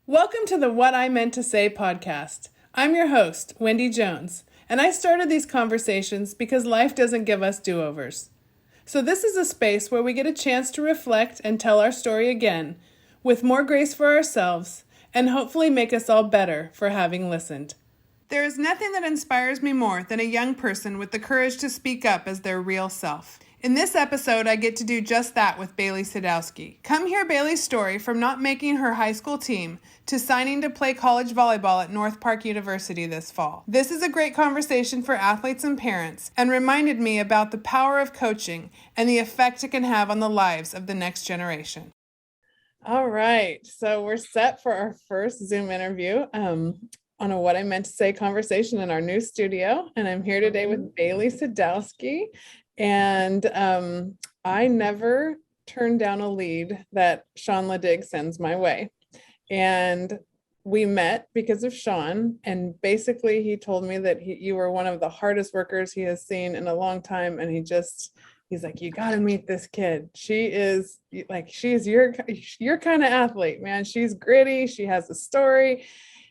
Welcome to the What I Meant to Say podcast. I'm your host, Wendy Jones, and I started these conversations because life doesn't give us do-overs. So this is a space where we get a chance to reflect and tell our story again, with more grace for ourselves, and hopefully make us all better for having listened. There is nothing that inspires me more than a young person with the courage to speak up as their real self. In this episode, I get to do just that with Bailey Sadowski. Come hear Bailey's story from not making her high school team to signing to play college volleyball at North Park University this fall. This is a great conversation for athletes and parents and reminded me about the power of coaching and the effect it can have on the lives of the next generation. All right, so we're set for our first Zoom interview on a What I Meant to Say conversation in our new studio, and I'm here today with Bailey Sadowski. And I never turn down a lead that Sean Ledig sends my way. And we met because of Sean. And basically he told me that you were one of the hardest workers he has seen in a long time. And he's like, you got to meet this kid. She's your kind of athlete, man. She's gritty. She has a story.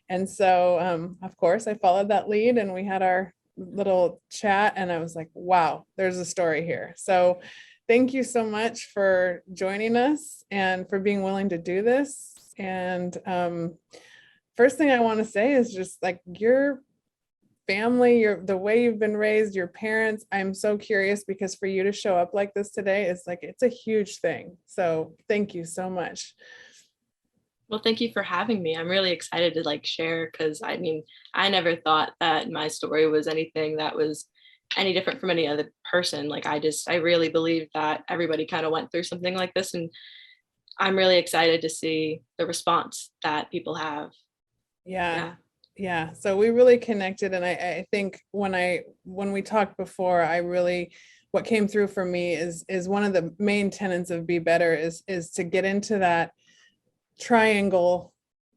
And so, of course, I followed that lead and we had our little chat and I was like, wow, there's a story here. So thank you so much for joining us and for being willing to do this. And first thing I want to say is just like your family, the way you've been raised, your parents. I'm so curious because for you to show up like this today, it's a huge thing. So thank you so much. Well, thank you for having me. I'm really excited to share because I never thought that my story was anything that was any different from any other person. I really believe that everybody kind of went through something like this, and I'm really excited to see the response that people have. Yeah. So we really connected, and I think when we talked before, what came through for me is one of the main tenets of Be Better is to get into that triangle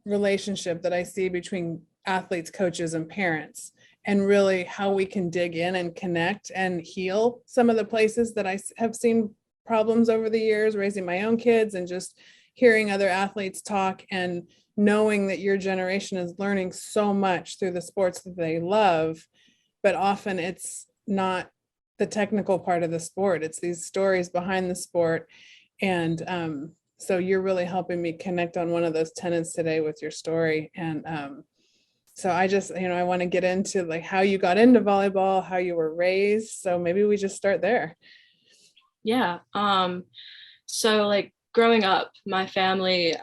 relationship that I see between athletes, coaches, and parents, and really how we can dig in and connect and heal some of the places that I have seen problems over the years, raising my own kids and just hearing other athletes talk and knowing that your generation is learning so much through the sports that they love, but often it's not the technical part of the sport. It's these stories behind the sport. And so you're really helping me connect on one of those tenets today with your story. And so I just, I want to get into how you got into volleyball, how you were raised. So maybe we just start there. Yeah. So growing up, my family,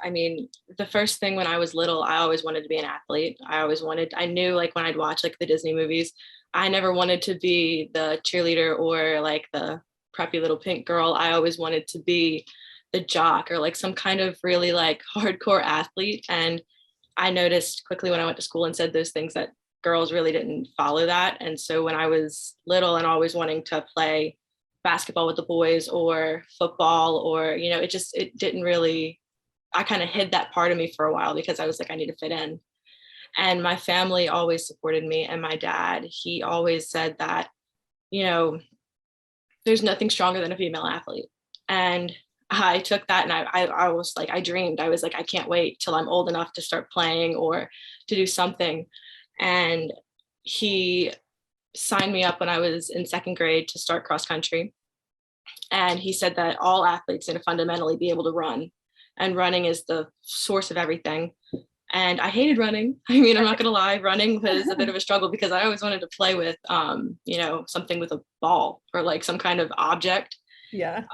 the first thing when I was little, I always wanted to be an athlete. I knew when I'd watch the Disney movies, I never wanted to be the cheerleader or the preppy little pink girl. I always wanted to be the jock or some kind of really hardcore athlete. And I noticed quickly when I went to school and said those things that girls really didn't follow that. And so when I was little and always wanting to play basketball with the boys or football or, it didn't really, I kind of hid that part of me for a while because I was I need to fit in. And my family always supported me. And my dad, he always said that, there's nothing stronger than a female athlete. And I took that and I was I dreamed. I was I can't wait till I'm old enough to start playing or to do something. And he signed me up when I was in second grade to start cross country. And he said that all athletes need to fundamentally be able to run. And running is the source of everything. And I hated running. I'm not going to lie. Running was a bit of a struggle because I always wanted to play with, something with a ball or some kind of object. Yeah.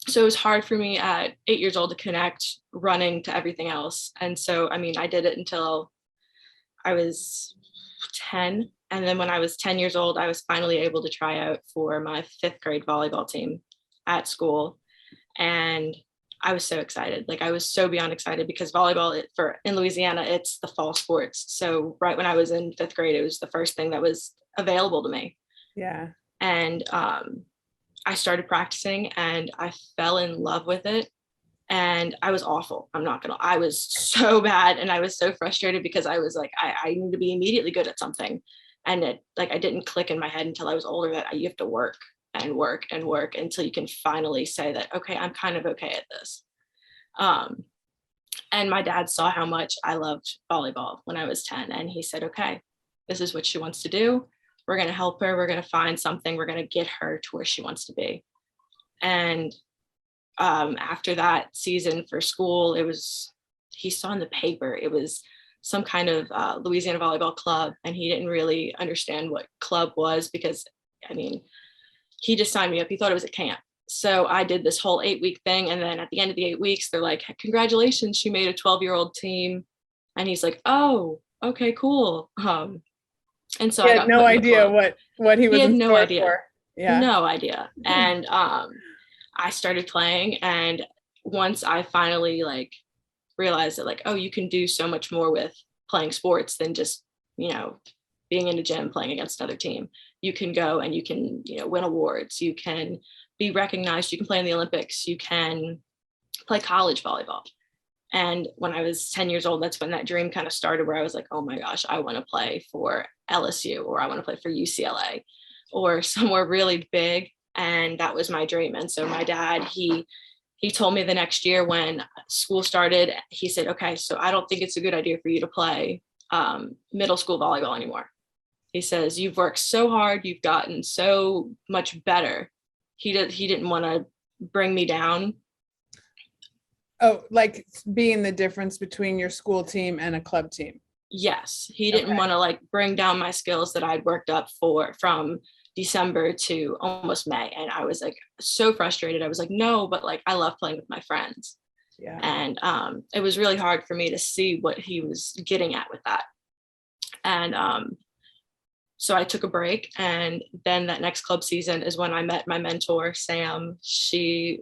So it was hard for me at 8 years old to connect running to everything else. And so, I did it until I was 10. And then when I was 10 years old, I was finally able to try out for my fifth grade volleyball team at school. And I was so excited. I was so beyond excited because volleyball in Louisiana, it's the fall sports. So right when I was in fifth grade, it was the first thing that was available to me. Yeah. And I started practicing and I fell in love with it. And I was awful. I was so bad. And I was so frustrated because I was I need to be immediately good at something. And it I didn't click in my head until I was older that you have to work and work and work until you can finally say that, okay, I'm kind of okay at this. And my dad saw how much I loved volleyball when I was 10. And he said, okay, this is what she wants to do. We're going to help her. We're going to find something. We're going to get her to where she wants to be. And after that season for school, he saw in the paper, it was some kind of Louisiana volleyball club. And he didn't really understand what club was because, I mean, he just signed me up. He thought it was a camp. So I did this whole 8-week thing. And then at the end of the 8 weeks, they're like, congratulations, she made a 12-year-old team. And he's like, oh, okay, cool. And so he I had got no idea what he was in no store idea. for. Yeah. No idea. And I started playing. And once I finally like realized that like, oh, you can do so much more with playing sports than just, you know, being in a gym playing against another team. You can go and you can, you know, win awards. You can be recognized. You can play in the Olympics. You can play college volleyball. And when I was 10 years old, that's when that dream kind of started, where I was like, oh my gosh, I want to play for LSU, or I want to play for UCLA or somewhere really big. And that was my dream. And so my dad, he told me the next year when school started, he said, okay, so I don't think it's a good idea for you to play middle school volleyball anymore. He says, you've worked so hard. You've gotten so much better. He didn't want to bring me down. Oh, like being the difference between your school team and a club team. Yes. He didn't want to like bring down my skills that I'd worked up from December to almost May. And I was like so frustrated. I was like, no, but like I love playing with my friends. Yeah. And it was really hard for me to see what he was getting at with that. And so I took a break. And then that next club season is when I met my mentor, Sam. She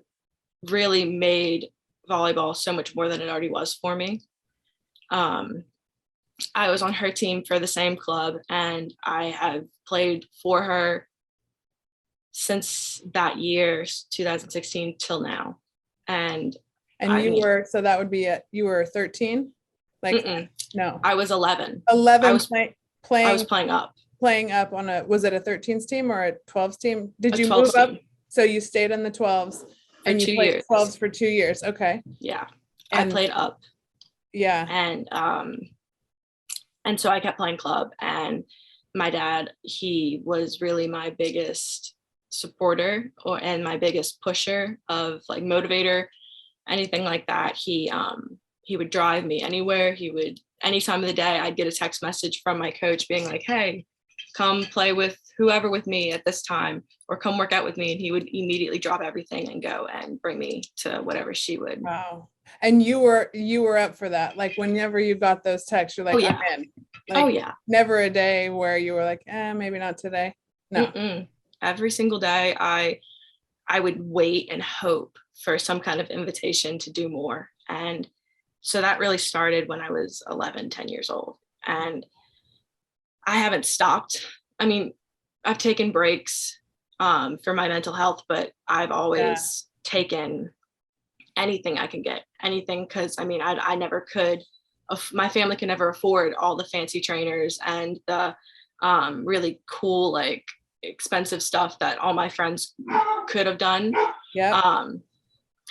really made volleyball so much more than it already was for me. I was on her team for the same club, and I have played for her since that year, 2016 till now. And so that would be you were 13? Like, no. I was 11. 11 I was playing up. Playing up on was it a 13s team or a 12s team? Did you 12s move up? team. So you stayed on the 12s and you played 12s for 2 years. Okay. Yeah. And I played up. Yeah. And so I kept playing club, and my dad, he was really my biggest supporter and my biggest pusher of like motivator, anything like that. He would drive me anywhere. Any time of the day, I'd get a text message from my coach being like, hey, come play with whoever with me at this time, or come work out with me. And he would immediately drop everything and go and bring me to whatever she would. Wow. And you were up for that. Like whenever you got those texts, you're like, I'm in. Like, never a day where you were like, maybe not today. No. Mm-mm. Every single day I would wait and hope for some kind of invitation to do more. And so that really started when I was 11, 10 years old. And I haven't stopped. I mean, I've taken breaks for my mental health, but I've always taken anything I can get, anything. Cause I mean, I never could, my family could never afford all the fancy trainers and the really cool, like expensive stuff that all my friends could have done. Yeah.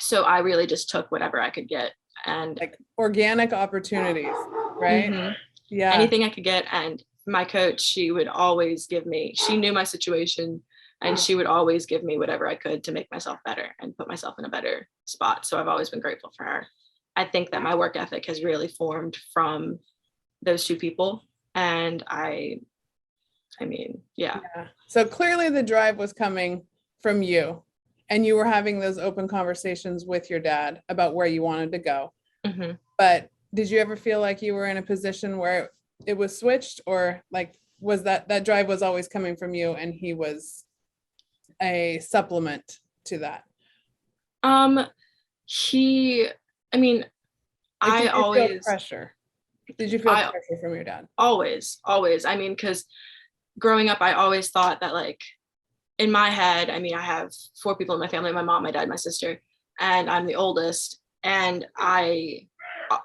So I really just took whatever I could get, and like organic opportunities, right? Mm-hmm. Yeah. Anything I could get. And my coach, she would always she knew my situation, and she would always give me whatever I could to make myself better and put myself in a better spot. So I've always been grateful for her. I think that my work ethic has really formed from those two people. And I mean, yeah. So clearly the drive was coming from you, and you were having those open conversations with your dad about where you wanted to go. Mm-hmm. But did you ever feel like you were in a position where it was switched, or like was that drive was always coming from you and he was a supplement to that? I always feel pressure. Did you feel pressure from your dad? Always. I mean, because growing up, I always thought that, like, in my head, I mean, I have 4 people in my family: my mom, my dad, my sister, and I'm the oldest. And I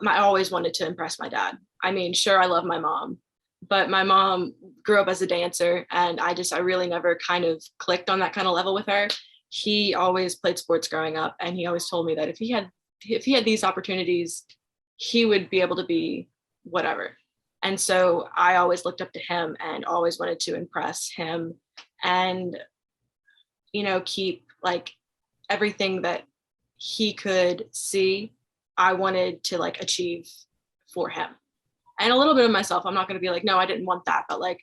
always wanted to impress my dad. I mean, sure, I love my mom, but my mom grew up as a dancer, and I really never kind of clicked on that kind of level with her. He always played sports growing up, and he always told me that if he had these opportunities, he would be able to be whatever. And so I always looked up to him and always wanted to impress him and, keep like everything that he could see, I wanted to like achieve for him. And a little bit of myself. I'm not going to be like, no, I didn't want that. But like,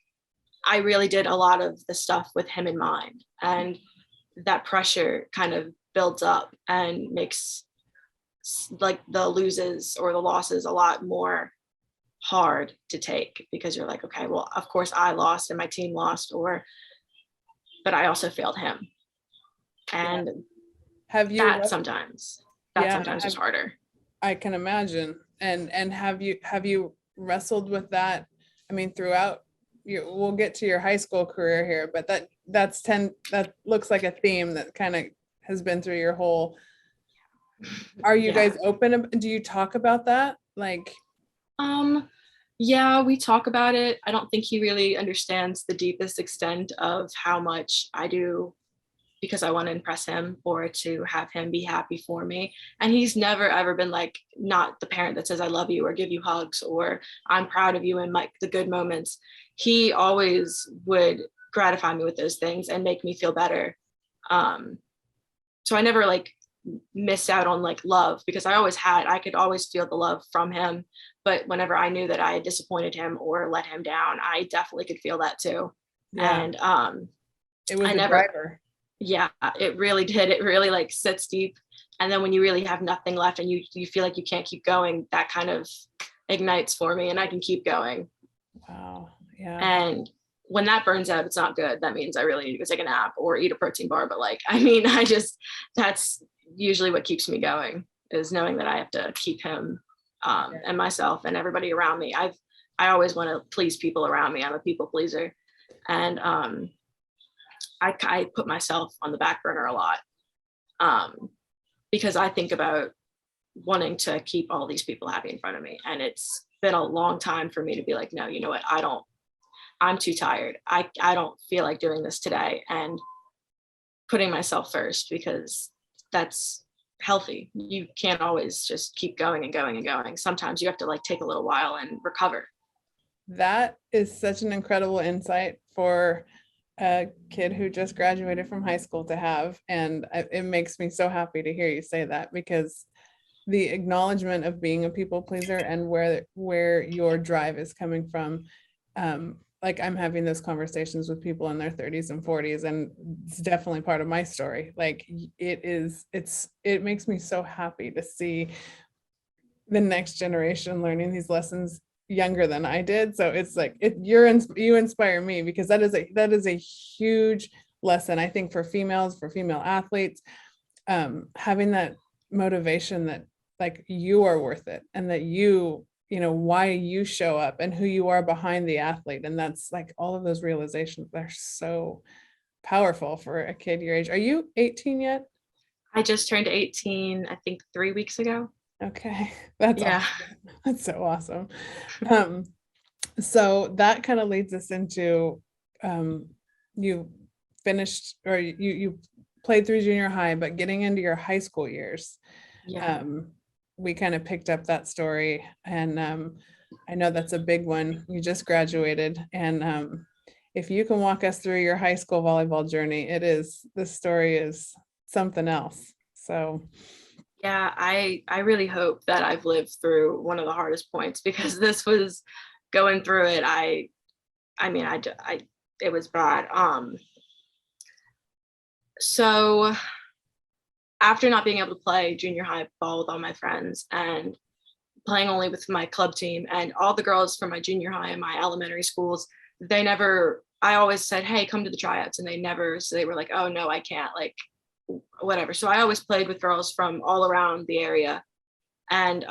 I really did a lot of the stuff with him in mind. And that pressure kind of builds up and makes like the loses or the losses a lot more hard to take, because you're like, okay, well, of course I lost and my team lost, but I also failed him. And have you that sometimes is harder. I can imagine. And have you wrestled with that? I mean, throughout we'll get to your high school career here, but that looks like a theme that kind of has been through your whole. Are you guys open? Do you talk about that? Like, yeah, we talk about it. I don't think he really understands the deepest extent of how much I do because I want to impress him or to have him be happy for me. And he's never ever been like, not the parent that says I love you or give you hugs or I'm proud of you in like the good moments. He always would gratify me with those things and make me feel better. So I never like missed out on like love, because I could always feel the love from him. But whenever I knew that I had disappointed him or let him down, I definitely could feel that too. Yeah. And it was a driver. Yeah, it really did. It really like sits deep. And then when you really have nothing left and you feel like you can't keep going, that kind of ignites for me and I can keep going. Wow. Yeah. And when that burns out, it's not good. That means I really need to go take a nap or eat a protein bar. But like, I mean, that's usually what keeps me going, is knowing that I have to keep him and myself and everybody around me. I always want to please people around me. I'm a people pleaser. And I put myself on the back burner a lot because I think about wanting to keep all these people happy in front of me. And it's been a long time for me to be like, no, you know what? I'm too tired. I don't feel like doing this today, and putting myself first, because that's healthy. You can't always just keep going and going and going. Sometimes you have to like take a little while and recover. That is such an incredible insight for a kid who just graduated from high school to have. And it makes me so happy to hear you say that, because the acknowledgement of being a people pleaser and where your drive is coming from. Like, I'm having those conversations with people in their 30s and 40s, and it's definitely part of my story. Like, it makes me so happy to see the next generation learning these lessons younger than I did. So it's like, you inspire me, because that is a huge lesson, I think, for female athletes, having that motivation that like you are worth it, and that why you show up and who you are behind the athlete. And that's like, all of those realizations, they're so powerful for a kid your age. Are you 18 yet? I just turned 18, I think 3 weeks ago. Okay. That's awesome. That's so awesome. So that kind of leads us into, you finished, or you played through junior high, but getting into your high school years. Yeah. We kind of picked up that story, and I know that's a big one. You just graduated, and if you can walk us through your high school volleyball journey, this story is something else. So yeah, I really hope that I've lived through one of the hardest points, because this was going through it. It was bad. So after not being able to play junior high ball with all my friends and playing only with my club team, and all the girls from my junior high and my elementary schools, I always said, hey, come to the tryouts. And they were like, oh no, I can't, like, whatever. So I always played with girls from all around the area. And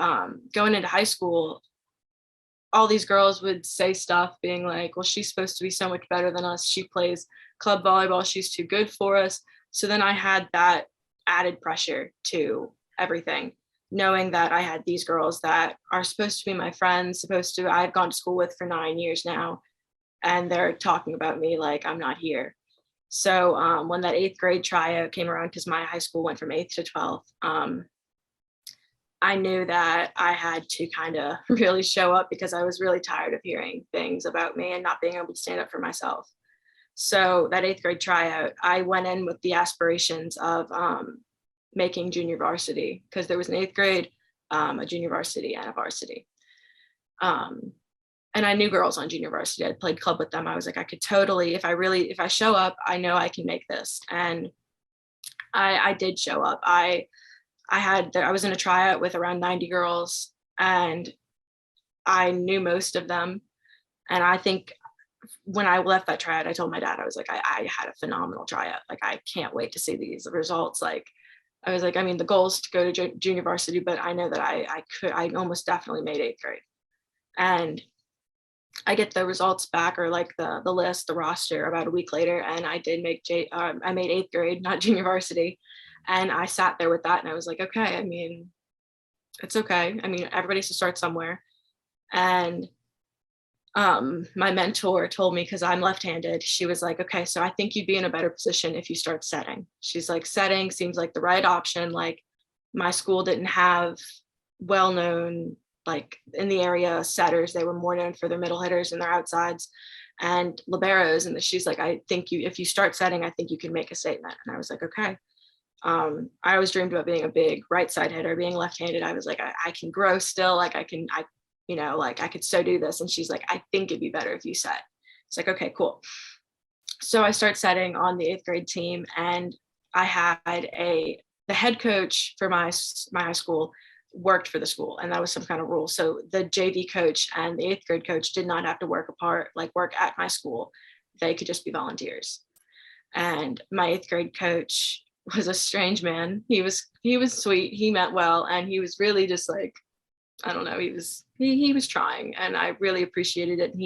going into high school, all these girls would say stuff being like, well, she's supposed to be so much better than us. She plays club volleyball. She's too good for us. So then I had that added pressure to everything, knowing that I had these girls that are supposed to be my friends, I've gone to school with for 9 years now, and they're talking about me like I'm not here. So when that 8th grade tryout came around, because my high school went from 8th to 12th, I knew that I had to kind of really show up because I was really tired of hearing things about me and not being able to stand up for myself. So that 8th grade tryout, I went in with the aspirations of making junior varsity, because there was an 8th grade, a junior varsity, and a varsity. And I knew girls on junior varsity. I played club with them. I was like, I could totally, if I show up, I know I can make this. And I did show up. I was in a tryout with around 90 girls, and I knew most of them. And I think when I left that tryout, I told my dad, I was like, I had a phenomenal tryout. Like, I can't wait to see these results. Like, I was like, I mean, the goal is to go to junior varsity, but I know that I almost definitely made 8th grade. And I get the results back, or like the list, the roster, about a week later, and I did make I made 8th grade, not junior varsity. And I sat there with that, and I was like, okay, I mean, it's okay. I mean, everybody has to start somewhere. And my mentor told me, because I'm left-handed, she was like, okay, so I think you'd be in a better position if you start setting. She's like, setting seems like the right option. Like, my school didn't have well-known, like in the area, setters. They were more known for their middle hitters and their outsides and liberos. And she's like, I think if you start setting, I think you can make a statement. And I was like, okay. I always dreamed about being a big right side hitter, being left-handed. I was like, I can grow still. Like, I could so do this. And she's like, I think it'd be better if you set. It's like, okay, cool. So I start setting on the 8th grade team, and I had the head coach for my high school worked for the school, and that was some kind of rule. So the JV coach and the 8th grade coach did not have to work at my school. They could just be volunteers. And my 8th grade coach was a strange man. He was sweet. He meant well, and he was really just like, I don't know, he was trying, and I really appreciated it. And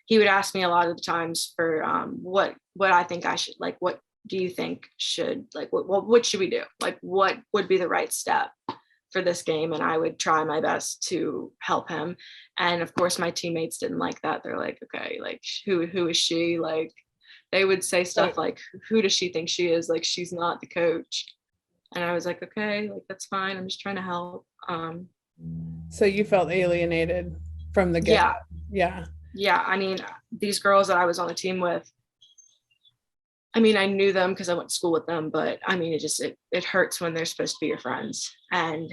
he would ask me a lot of the times for what I think I should, like, what do you think should, like, what should we do? Like, what would be the right step for this game? And I would try my best to help him. And of course, my teammates didn't like that. They're like, okay, like, who is she? Like, they would say stuff like, who does she think she is? Like, she's not the coach. And I was like, okay, like, that's fine. I'm just trying to help. So you felt alienated from the get-go. Yeah. I mean, these girls that I was on the team with, I mean, I knew them because I went to school with them, but I mean, it hurts when they're supposed to be your friends. And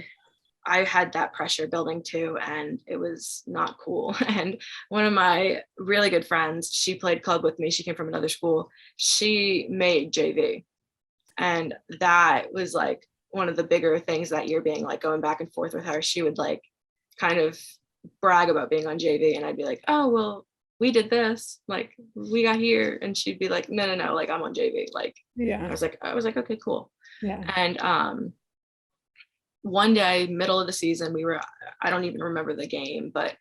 I had that pressure building too, and it was not cool. And one of my really good friends, she played club with me. She came from another school. She made JV. And that was like one of the bigger things that year, being like going back and forth with her. She would like kind of brag about being on JV, and I'd be like, oh, well, we did this, like, we got here. And she'd be like, no, like, I'm on JV. Like, yeah. I was like, okay, cool. Yeah. And one day, middle of the season, I don't even remember the game, but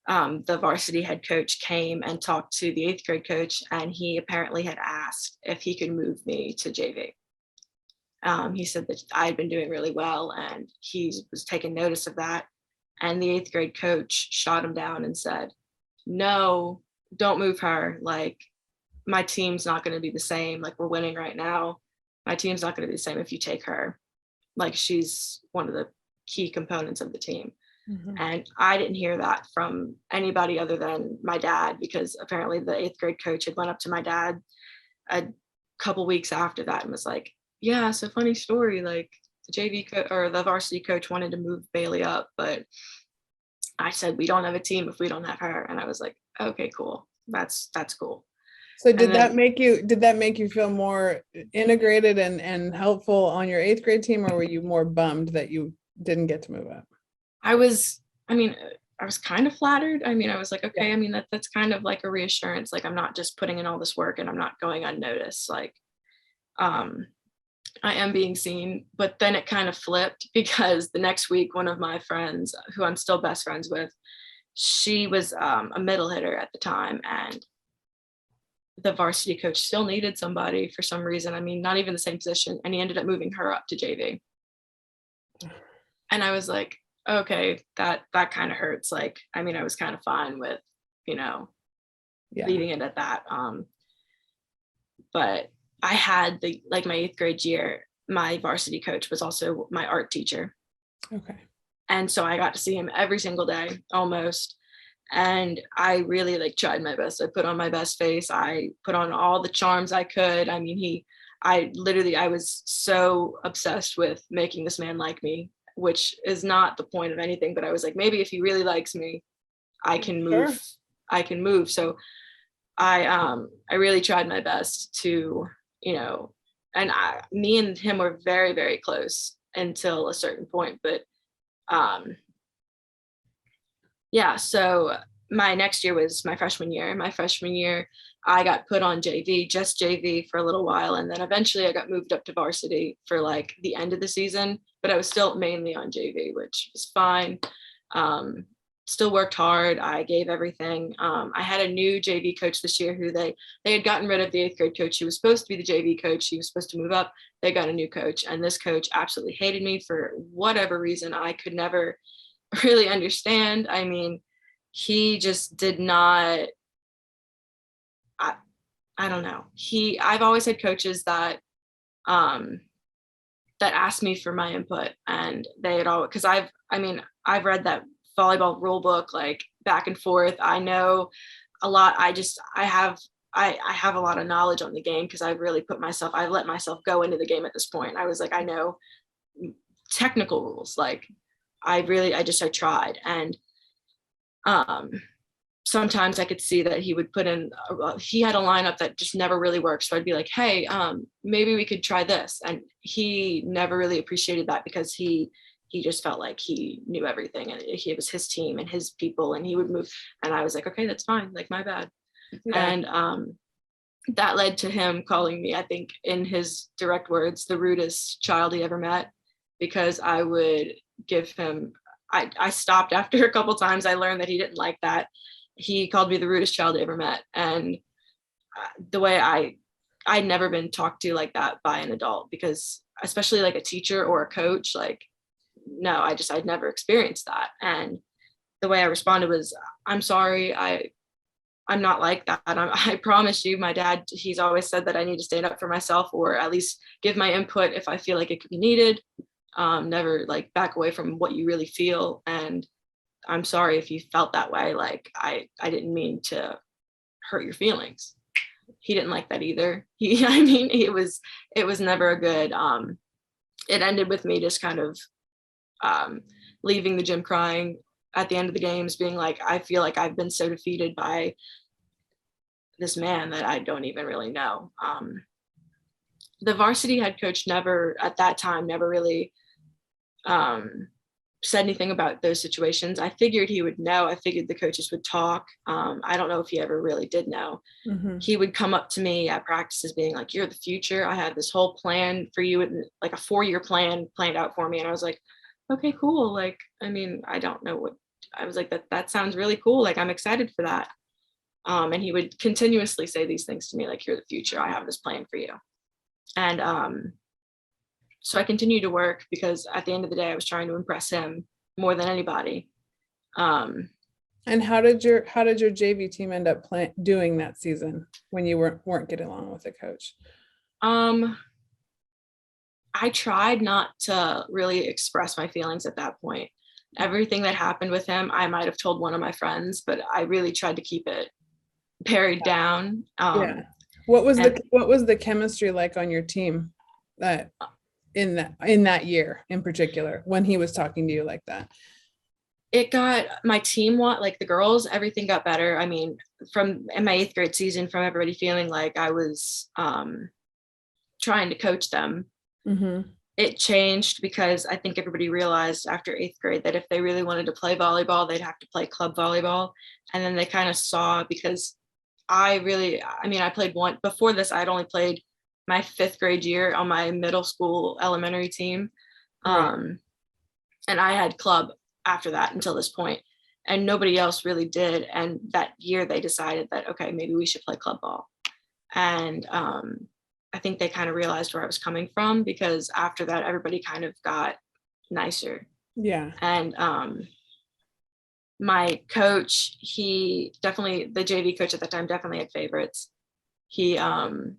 the varsity head coach came and talked to the 8th grade coach, and he apparently had asked if he could move me to JV. He said that I had been doing really well, and he was taking notice of that. And the 8th grade coach shot him down and said, no, don't move her. Like, my team's not going to be the same. Like, we're winning right now. My team's not going to be the same if you take her. Like, she's one of the key components of the team. Mm-hmm. And I didn't hear that from anybody other than my dad, because apparently the 8th grade coach had went up to my dad a couple weeks after that and was like, yeah, so funny story. Like, the JV or the varsity coach wanted to move Bailey up, but I said, we don't have a team if we don't have her. And I was like, okay, cool. That's cool. So did that make you feel more integrated and helpful on your 8th grade team, or were you more bummed that you didn't get to move up? I was kind of flattered. I mean, I was like, okay, I mean, that's kind of like a reassurance. Like, I'm not just putting in all this work and I'm not going unnoticed. Like, I am being seen. But then it kind of flipped, because the next week, one of my friends, who I'm still best friends with, she was a middle hitter at the time, and the varsity coach still needed somebody for some reason. I mean, not even the same position, and he ended up moving her up to JV. And I was like, okay, that kind of hurts. Like, I mean, I was kind of fine with, leaving it at that. But I had my 8th grade year, my varsity coach was also my art teacher. Okay. And so I got to see him every single day almost. And I really like tried my best. I put on my best face. I put on all the charms I could. I mean, I was so obsessed with making this man like me, which is not the point of anything, but I was like, maybe if he really likes me, I can move. Sure. I can move. So I really tried my best to, and me and him were very, very close until a certain point. But yeah, so my next year was my freshman year. My freshman year, I got put on JV, just JV for a little while. And then eventually I got moved up to varsity for like the end of the season, but I was still mainly on JV, which was fine. Still worked hard. I gave everything. I had a new JV coach this year who they had gotten rid of the 8th grade coach. She was supposed to be the JV coach. She was supposed to move up. They got a new coach. And this coach absolutely hated me for whatever reason I could never really understand. I mean, he just did not, I don't know. I've always had coaches that asked me for my input, and they had all, because I've read that volleyball rule book like back and forth. I know a lot. I have a lot of knowledge on the game because I've let myself go into the game at this point. I was like, I know technical rules. Like I tried. And sometimes I could see that he would put in, he had a lineup that just never really worked. So I'd be like, hey, maybe we could try this. And he never really appreciated that because he just felt like he knew everything and it was his team and his people and he would move. And I was like, okay, that's fine. Like, my bad. Yeah. And that led to him calling me, I think in his direct words, the rudest child he ever met, because I would give him, I stopped after a couple times. I learned that he didn't like that. He called me the rudest child I ever met. And the way I'd never been talked to like that by an adult, because especially like a teacher or a coach, like, no, I'd never experienced that. And the way I responded was, I'm sorry. I'm not like that. I promise you, my dad, he's always said that I need to stand up for myself or at least give my input if I feel like it could be needed. Never like back away from what you really feel. And I'm sorry if you felt that way. Like I didn't mean to hurt your feelings. He didn't like that either. It was never a good, it ended with me just kind of leaving the gym crying at the end of the games, being like, I feel like I've been so defeated by this man that I don't even really know. The varsity head coach never really said anything about those situations. I figured he would know. I figured the coaches would talk. I don't know if he ever really did know. Mm-hmm. He would come up to me at practices being like, you're the future. I had this whole plan for you, like a 4-year plan planned out for me. And I was like, okay, cool. Like, I mean, I don't know what, I was like, that sounds really cool. Like, I'm excited for that. And he would continuously say these things to me, like, you're the future. I have this plan for you. And so I continued to work because at the end of the day, I was trying to impress him more than anybody. And how did your JV team end up doing that season when you weren't getting along with the coach? I tried not to really express my feelings at that point. Everything that happened with him, I might have told one of my friends, but I really tried to keep it buried down. Yeah. What was the chemistry like on your team that in that year in particular when he was talking to you like that? It got my team, like the girls, everything got better. I mean, in my 8th grade season, from everybody feeling like I was trying to coach them. Mm-hmm. It changed because I think everybody realized after 8th grade that if they really wanted to play volleyball, they'd have to play club volleyball. And then they kind of saw, because I played one before this. I'd only played my 5th grade year on my middle school elementary team. Right. And I had club after that until this point, and nobody else really did. And that year they decided that, okay, maybe we should play club ball. And I think they kind of realized where I was coming from, because after that, everybody kind of got nicer. Yeah. And my coach, the JV coach at that time definitely had favorites. I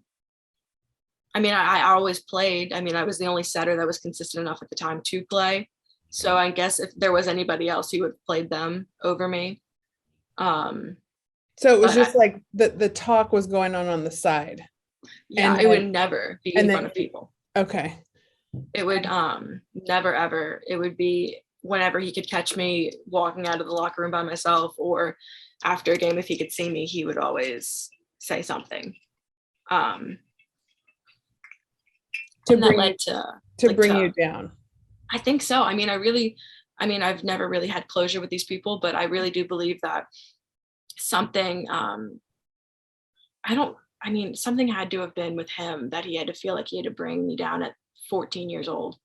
always played. I was the only setter that was consistent enough at the time to play. So I guess if there was anybody else, he would have played them over me. So it was But just like the talk was going on the side. yeah, And it would then, never be and in front then, of people. okay. It would never ever. It would be whenever he could catch me walking out of the locker room by myself, or after a game, if he could see me, he would always say something. To And that bring led to bring you down. I think so. I mean, I've never really had closure with these people, but I really do believe that something, something had to have been with him, that he had to feel like he had to bring me down at 14 years old.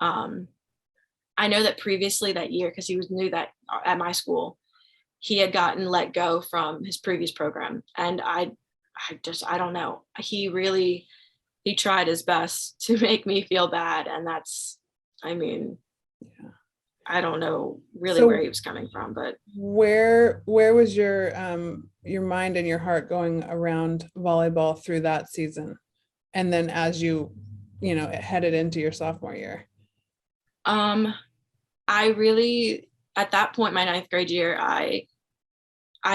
I know that previously that year, because he was new that at my school, he had gotten let go from his previous program. And I don't know. He tried his best to make me feel bad. And that's, Yeah. I don't know really where he was coming from, but where was your mind and your heart going around volleyball through that season? And then as you headed into your sophomore year? I really, at that point, my ninth grade year, I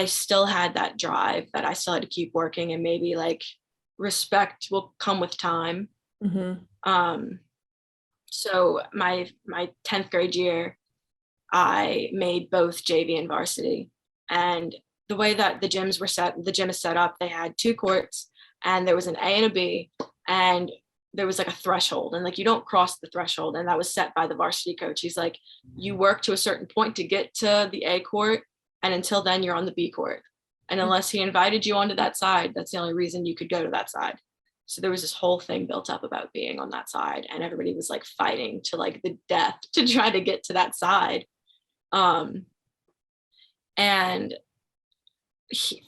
still had that drive that I still had to keep working, and maybe like respect will come with time. Mm-hmm. So my 10th grade year, I made both JV and varsity. And the way that the gym is set up, they had 2 courts, and there was an A and a B, and there was like a threshold, and like you don't cross the threshold, and that was set by the varsity coach. He's like, you work to a certain point to get to the A court, and until then you're on the B court. And unless he invited you onto that side, that's the only reason you could go to that side. So there was this whole thing built up about being on that side, and everybody was like fighting to like the death to try to get to that side. And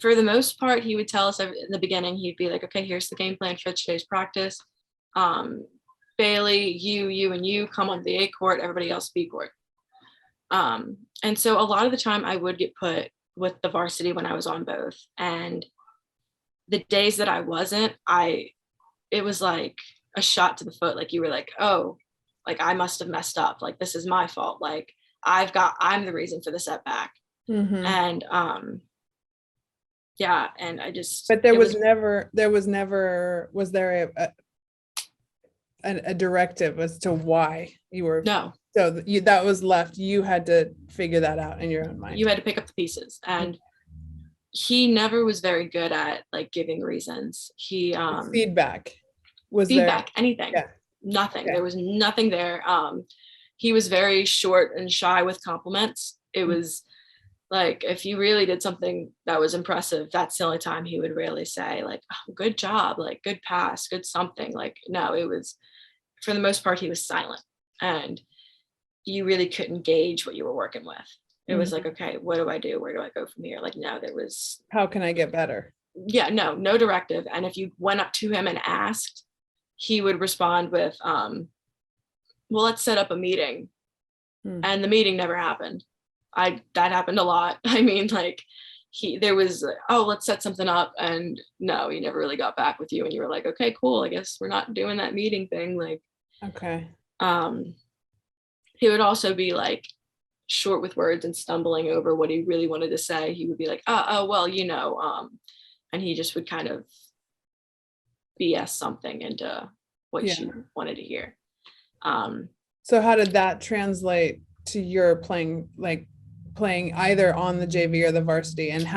for the most part, he would tell us in the beginning, he'd be like, okay, here's the game plan for today's practice. Bailey, you and you come on the A court, everybody else B court. And so a lot of the time I would get put with the varsity when I was on both. And the days that I wasn't, it was like a shot to the foot. Like you were like, oh, like I must have messed up. Like this is my fault. Like I'm the reason for the setback. Mm-hmm. And yeah, and I just, but was there a directive as to why you were? No. So that was left, you had to figure that out in your own mind. You had to pick up the pieces, and he never was very good at like giving reasons. Feedback anything. Yeah. Nothing. There was nothing there. He was very short and shy with compliments. It was like, if you really did something that was impressive, that's the only time he would really say like, oh, good job, like good pass, good something. Like, no, it was, for the most part, he was silent, and you really couldn't gauge what you were working with. It was like, okay, what do I do? Where do I go from here? Like, no, there was, how can I get better? Yeah, no directive. And if you went up to him and asked, he would respond with, well, let's set up a meeting. And the meeting never happened. That happened a lot. I mean, like there was, oh, let's set something up. And no, he never really got back with you. And you were like, okay, cool. I guess we're not doing that meeting thing. Like, okay. He would also be like short with words and stumbling over what he really wanted to say. He would be like, oh, well, and he just would kind of BS something into what you wanted to hear. So how did that translate to your playing either on the JV or the varsity? And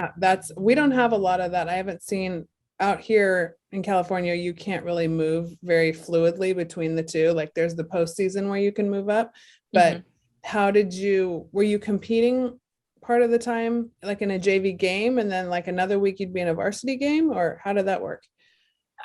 we don't have a lot of that. I haven't seen out here in California. You can't really move very fluidly between the two. Like there's the postseason where you can move up, but how were you competing part of the time, like in a JV game, and then like another week you'd be in a varsity game, or how did that work?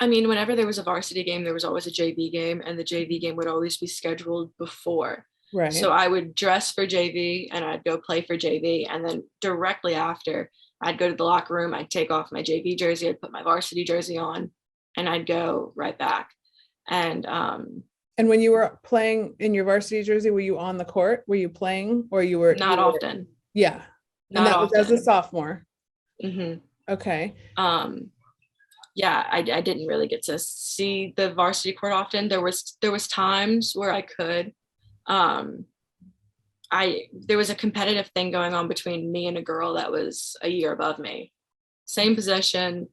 I mean, whenever there was a varsity game, there was always a JV game, and the JV game would always be scheduled before. Right. So I would dress for JV and I'd go play for JV. And then directly after, I'd go to the locker room, I'd take off my JV jersey, I'd put my varsity jersey on, and I'd go right back. And when you were playing in your varsity jersey, were you on the court? Were you playing, or you were? Not often. Yeah. And that was as a sophomore. Okay. Yeah, I didn't really get to see the varsity court often. There was times where I could, there was a competitive thing going on between me and a girl that was a year above me, same position.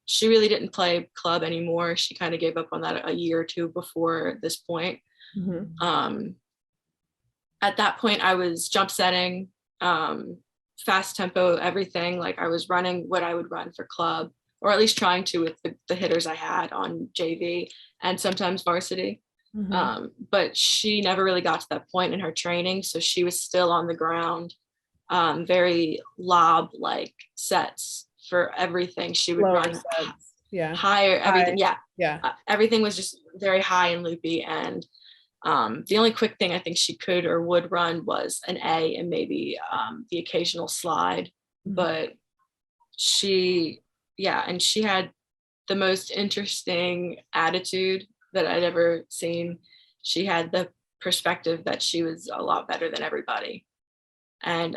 She really didn't play club anymore. She kind of gave up on that a year or two before this point. At that point, I was jump setting, fast tempo, everything. Like I was running what I would run for club, or at least trying to with the hitters I had on JV and sometimes varsity. But she never really got to that point in her training. So she was still on the ground, very lob like sets for everything. She would Lower run sets. Yeah. higher, everything. High. Yeah. Everything was just very high and loopy. And the only quick thing I think she could or would run was an A and maybe the occasional slide. But she had the most interesting attitude that I'd ever seen. She had the perspective that she was a lot better than everybody. And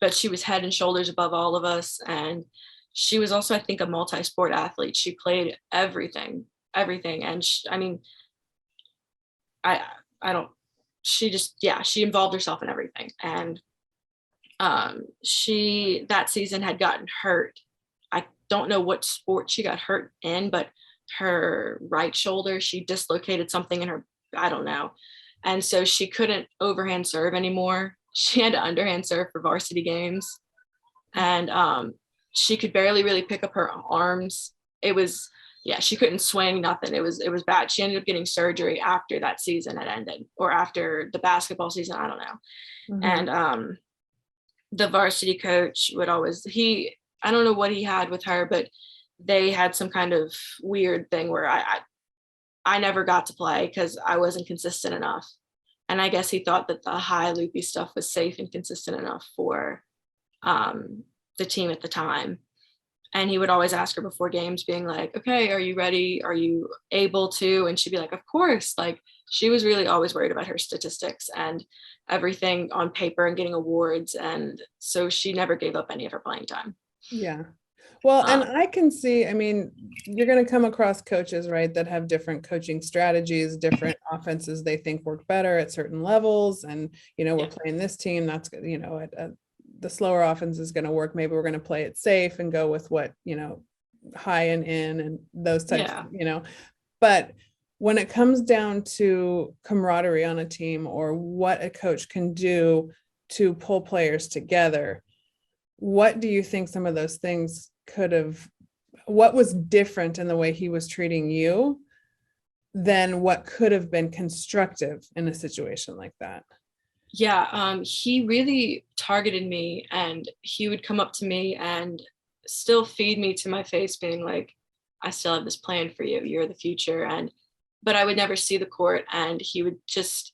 but she was head and shoulders above all of us. And she was also, I think, a multi-sport athlete. She played everything. And she involved herself in everything. And she that season had gotten hurt. I don't know what sport she got hurt in, but her right shoulder, she dislocated something in her, I don't know. And so she couldn't overhand serve anymore. She had to underhand serve for varsity games. And she could barely really pick up her arms. It was, she couldn't swing, nothing. It was bad. She ended up getting surgery after that season had ended, or after the basketball season, I don't know. And the varsity coach would always, I don't know what he had with her, but they had some kind of weird thing where I never got to play because I wasn't consistent enough. And I guess he thought that the high loopy stuff was safe and consistent enough for the team at the time. And he would always ask her before games, being like, okay, are you ready? Are you able to? And she'd be like, of course. Like, she was really always worried about her statistics and everything on paper and getting awards. And so she never gave up any of her playing time. Yeah. Well, and I can see, I mean, you're going to come across coaches, right, that have different coaching strategies, different offenses they think work better at certain levels. And, we're playing this team, that's, the slower offense is going to work. Maybe we're going to play it safe and go with what, high and in and those types, but when it comes down to camaraderie on a team or what a coach can do to pull players together, what do you think some of those things what was different in the way he was treating you than what could have been constructive in a situation like that? Yeah, he really targeted me, and he would come up to me and still feed me to my face, being like, I still have this plan for you. You're the future. But I would never see the court, and he would just,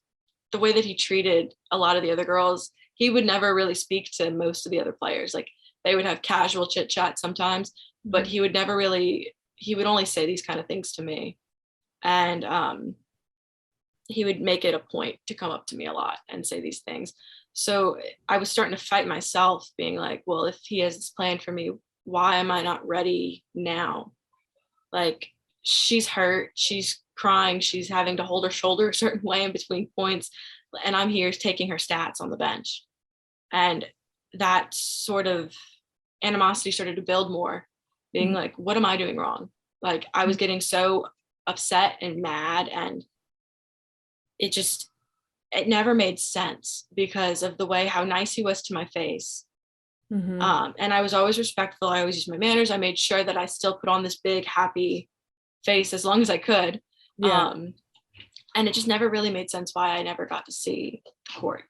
the way that he treated a lot of the other girls, he would never really speak to most of the other players. Like, they would have casual chit chat sometimes, but he would never really, he would only say these kind of things to me. And he would make it a point to come up to me a lot and say these things. So I was starting to fight myself, being like, well, if he has this plan for me, why am I not ready now? Like, she's hurt, she's crying, she's having to hold her shoulder a certain way in between points, and I'm here taking her stats on the bench. And that sort of animosity started to build more, being like, what am I doing wrong? Like, I was getting so upset and mad, and it never made sense because of the way how nice he was to my face. And I was always respectful. I always used my manners. I made sure that I still put on this big happy face as long as I could. And it just never really made sense why I never got to see the court.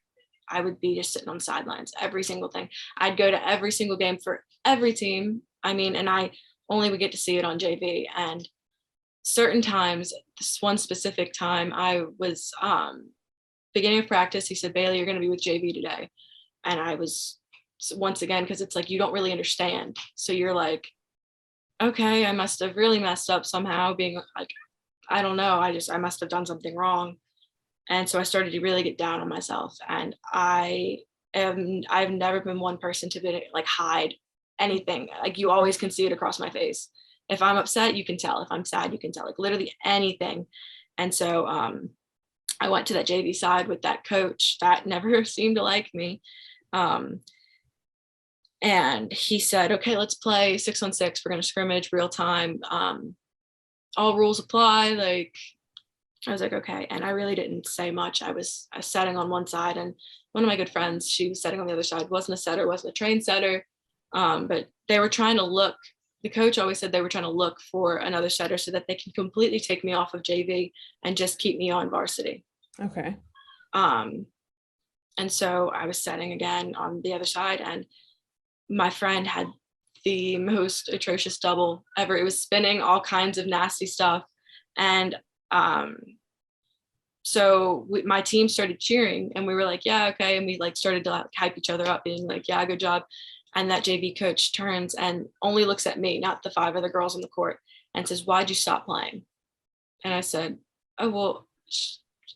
I would be just sitting on the sidelines, every single thing. I'd go to every single game for every team. And I only would get to see it on JV. And certain times, this one specific time, I was beginning of practice. He said, Bailey, you're going to be with JV today. And I was, once again, because it's like, you don't really understand. So you're like, okay, I must have really messed up somehow, being like, I don't know. I must have done something wrong. And so I started to really get down on myself. And I've never been one person to be like hide anything. Like, you always can see it across my face. If I'm upset, you can tell. If I'm sad, you can tell, like literally anything. And so I went to that JV side with that coach that never seemed to like me. And he said, okay, let's play 6-on-6. We're going to scrimmage real time. All rules apply. Like, I was like, okay. And I really didn't say much. I was setting on one side, and one of my good friends, she was setting on the other side. Wasn't a setter, wasn't a trained setter. But they were trying to look, the coach always said they were trying to look for another setter so that they can completely take me off of JV and just keep me on varsity. Okay. And so I was setting again on the other side, and my friend had the most atrocious double ever. It was spinning, all kinds of nasty stuff. And so my team started cheering, and we were like, yeah, okay. And we like started to like hype each other up, being like, yeah, good job. And that JV coach turns and only looks at me, not the 5 other girls on the court, and says, why'd you stop playing? And I said, oh, well,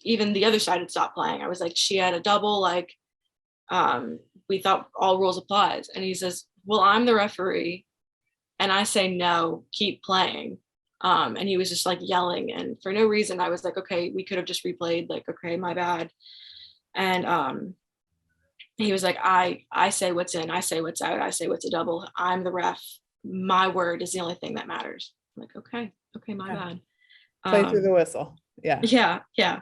even the other side had stopped playing. I was like, she had a double, like, we thought all rules applies. And he says, well, I'm the referee. And I say, no, keep playing. And he was just like yelling. And for no reason, I was like, okay, we could have just replayed, like, okay, my bad. And he was like, I say what's in, I say what's out, I say what's a double. I'm the ref. My word is the only thing that matters. I'm like, okay, my bad. Play through the whistle. Yeah. Yeah.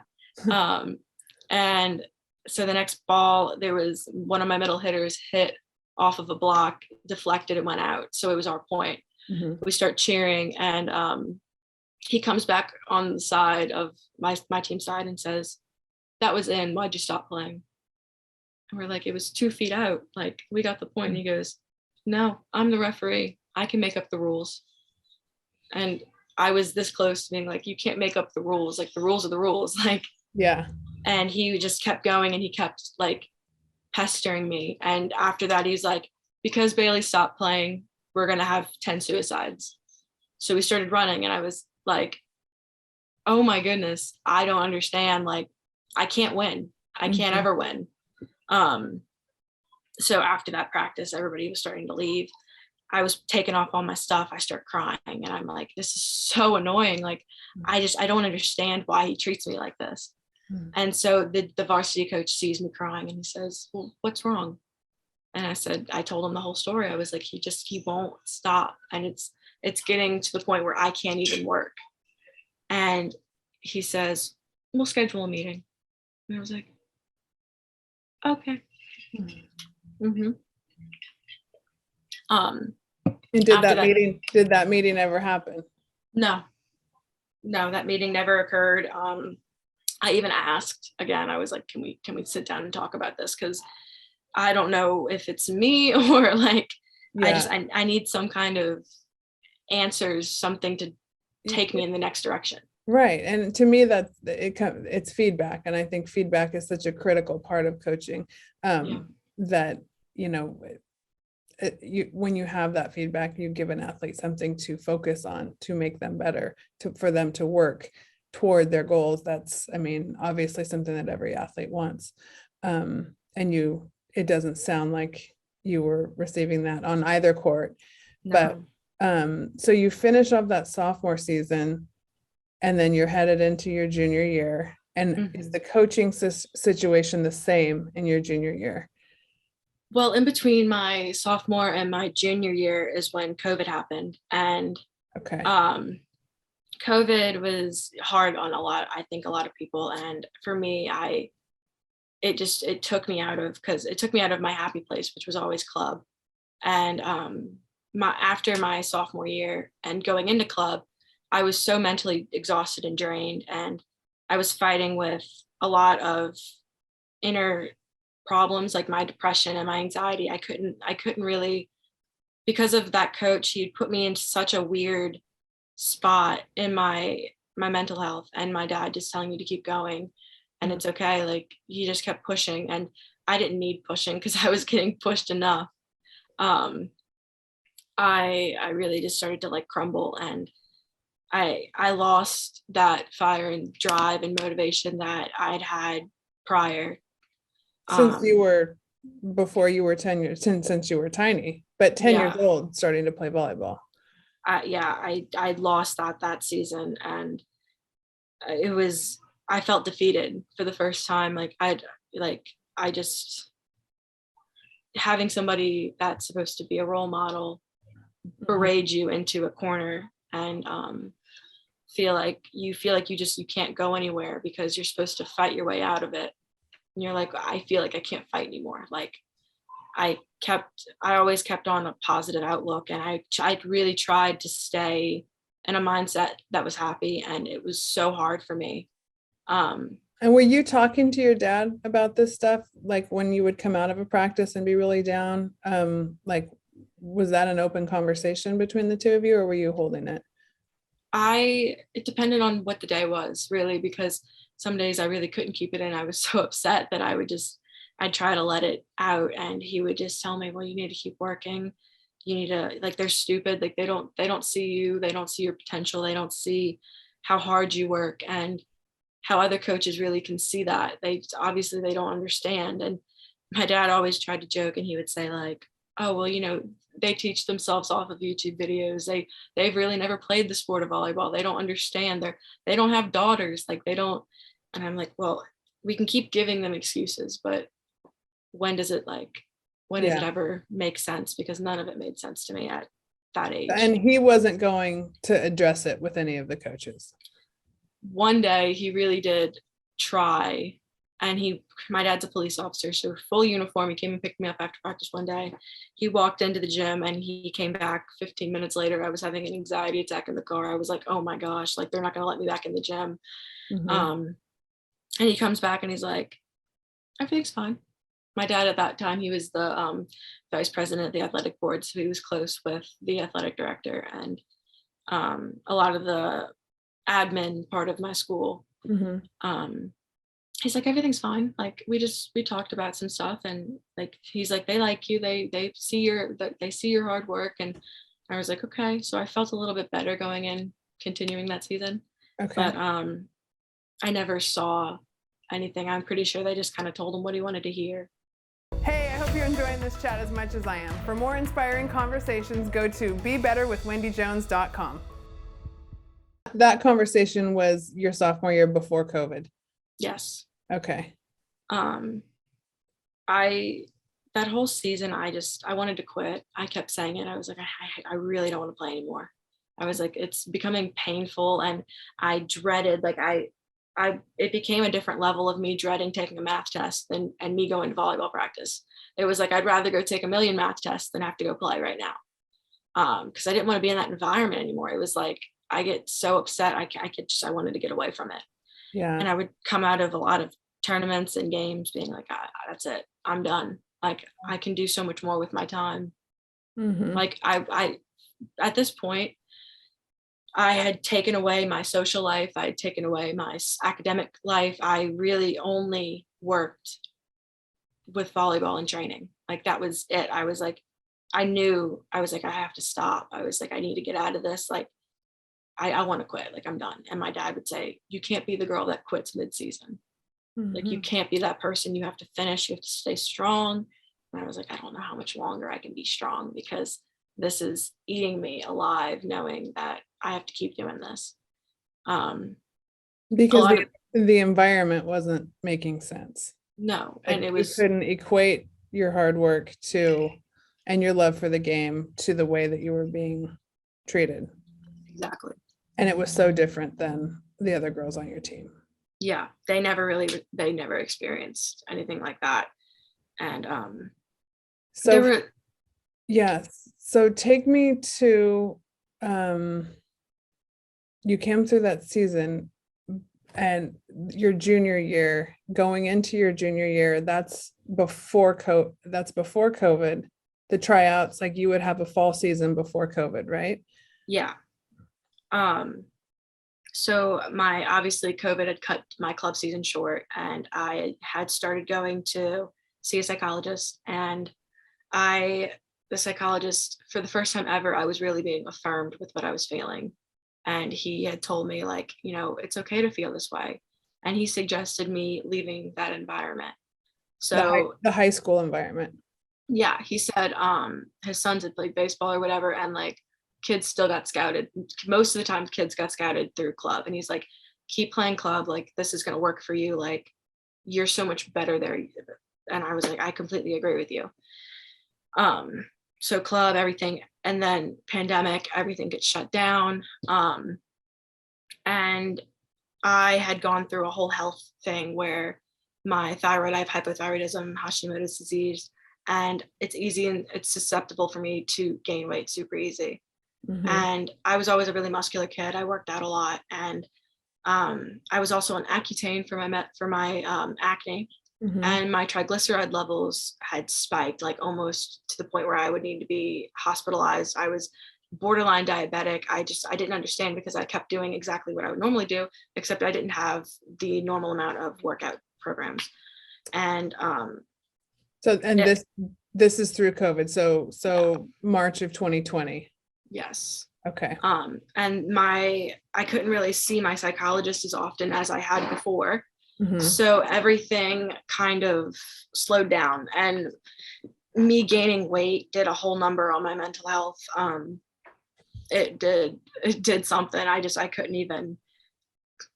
And so the next ball, there was one of my middle hitters hit off of a block, deflected, and went out. So it was our point. Mm-hmm. We start cheering, and he comes back on the side of my team side and says, that was in, why'd you stop playing? And we're like, it was 2 feet out. Like, we got the point. And he goes, no, I'm the referee. I can make up the rules. And I was this close to being like, you can't make up the rules. Like, the rules are the rules. Like, yeah. And he just kept going, and he kept like pestering me. And after that, he's like, because Bailey stopped playing, we're going to have 10 suicides. So we started running, and I was like, oh my goodness, I don't understand. Like, I can't win. I can't ever win. So after that practice, everybody was starting to leave. I was taking off all my stuff. I start crying, and I'm like, this is so annoying. Like, I don't understand why he treats me like this. And so the varsity coach sees me crying, and he says, well, what's wrong? And I told him the whole story. I was like, he won't stop. And it's getting to the point where I can't even work. And he says, we'll schedule a meeting. And I was like, okay. Mm-hmm. And did that meeting ever happen? No, that meeting never occurred. I even asked again, I was like, can we sit down and talk about this? Because I don't know if it's me or like, yeah. I need some kind of answers, something to take me in the next direction. Right. And to me, it's feedback. And I think feedback is such a critical part of coaching, that, when you have that feedback, you give an athlete something to focus on, to make them better, for them to work toward their goals. That's, obviously something that every athlete wants. And it doesn't sound like you were receiving that on either court. No. But so you finish off that sophomore season, and then you're headed into your junior year. And is the coaching situation the same in your junior year? Well, in between my sophomore and my junior year is when COVID happened. And okay. COVID was hard on a lot of people. And for me, it took me out of my happy place, which was always club. And after my sophomore year and going into club, I was so mentally exhausted and drained, and I was fighting with a lot of inner problems, like my depression and my anxiety. I couldn't really, because of that coach, he'd put me into such a weird spot in my mental health, and my dad just telling me to keep going and it's okay. Like, he just kept pushing, and I didn't need pushing because I was getting pushed enough. I really just started to like crumble, and I lost that fire and drive and motivation that I'd had prior. Since you were 10 years, since you were tiny, but 10 years old, starting to play volleyball. I lost that season, and it was I felt defeated for the first time. I just, having somebody that's supposed to be a role model berate you into a corner, and feel like you can't go anywhere because you're supposed to fight your way out of it. And you're like, I feel like I can't fight anymore. Like I always kept on a positive outlook, and I really tried to stay in a mindset that was happy, and it was so hard for me. And were you talking to your dad about this stuff? Like when you would come out of a practice and be really down, like, was that an open conversation between the two of you, or were you holding it? It depended on what the day was, really, because some days I really couldn't keep it in. I was so upset that I'd try to let it out, and he would just tell me, well, you need to keep working. You need to, like, they're stupid. Like they don't see you. They don't see your potential. They don't see how hard you work and how other coaches really can see that. They don't understand. And my dad always tried to joke, and he would say like, oh, well, they teach themselves off of YouTube videos. They've really never played the sport of volleyball. They don't understand. They don't have daughters. Like they don't. And I'm like, well, we can keep giving them excuses, but when does it ever make sense? Because none of it made sense to me at that age. And he wasn't going to address it with any of the coaches. One day he really did try, and my dad's a police officer, so full uniform. He came and picked me up after practice one day. He walked into the gym, and he came back 15 minutes later. I was having an anxiety attack in the car. I was like, oh my gosh, like they're not going to let me back in the gym. And he comes back and he's like, everything's fine. My dad at that time, he was the vice president of the athletic board, so he was close with the athletic director and a lot of the admin part of my school. He's like, everything's fine. Like we talked about some stuff, and like he's like, they like you, they see your hard work. And I was like, okay. So I felt a little bit better going in, continuing that season. Okay. But I never saw anything. I'm pretty sure they just kind of told him what he wanted to hear. Hey, I hope you're enjoying this chat as much as I am. For more inspiring conversations, go to BeBetterWithWendyJones.com. That conversation was your sophomore year before COVID. Yes. Okay. That whole season, I wanted to quit. I kept saying it. I was like, I really don't want to play anymore. I was like, it's becoming painful, and I dreaded, like it became a different level of me dreading taking a math test and me going to volleyball practice. It was like, I'd rather go take a million math tests than have to go play right now. Because I didn't want to be in that environment anymore. It was like, I get so upset. I wanted to get away from it. Yeah. And I would come out of a lot of tournaments and games being like, that's it. I'm done. Like I can do so much more with my time. Like I at this point, I had taken away my social life. I had taken away my academic life. I really only worked with volleyball and training. Like that was it. I was like, I have to stop. I was like, I need to get out of this. Like, I want to quit. Like, I'm done. And my dad would say, you can't be the girl that quits mid-season. Like, you can't be that person. You have to finish. You have to stay strong. And I was like, I don't know how much longer I can be strong, because this is eating me alive, knowing that I have to keep doing this. Because the environment wasn't making sense. No. And you couldn't equate your hard work and your love for the game to the way that you were being treated. Exactly. And it was so different than the other girls on your team. Yeah, they never experienced anything like that. And yes. So take me to, you came through that season and your junior year, going into your junior year, that's before COVID, the tryouts, like you would have a fall season before COVID, right? Yeah. So obviously COVID had cut my club season short, and I had started going to see a psychologist, and the psychologist, for the first time ever, I was really being affirmed with what I was feeling. And he had told me, like, it's okay to feel this way. And he suggested me leaving that environment. So the high school environment. Yeah. He said, his sons had played baseball or whatever. And like, kids still got scouted. Most of the time kids got scouted through club. And he's like, keep playing club. Like, this is going to work for you. Like, you're so much better there. And I was like, I completely agree with you. So club, everything. And then pandemic, everything gets shut down. And I had gone through a whole health thing where my thyroid, I have hypothyroidism, Hashimoto's disease, and it's easy and it's susceptible for me to gain weight super easy. And I was always a really muscular kid. I worked out a lot, and I was also on Accutane for my acne, and my triglyceride levels had spiked, like almost to the point where I would need to be hospitalized. I was borderline diabetic. I didn't understand, because I kept doing exactly what I would normally do, except I didn't have the normal amount of workout programs. And this is through COVID. So March of 2020. Yes. Okay. And I couldn't really see my psychologist as often as I had before. So everything kind of slowed down, and me gaining weight did a whole number on my mental health. It did something. I couldn't even,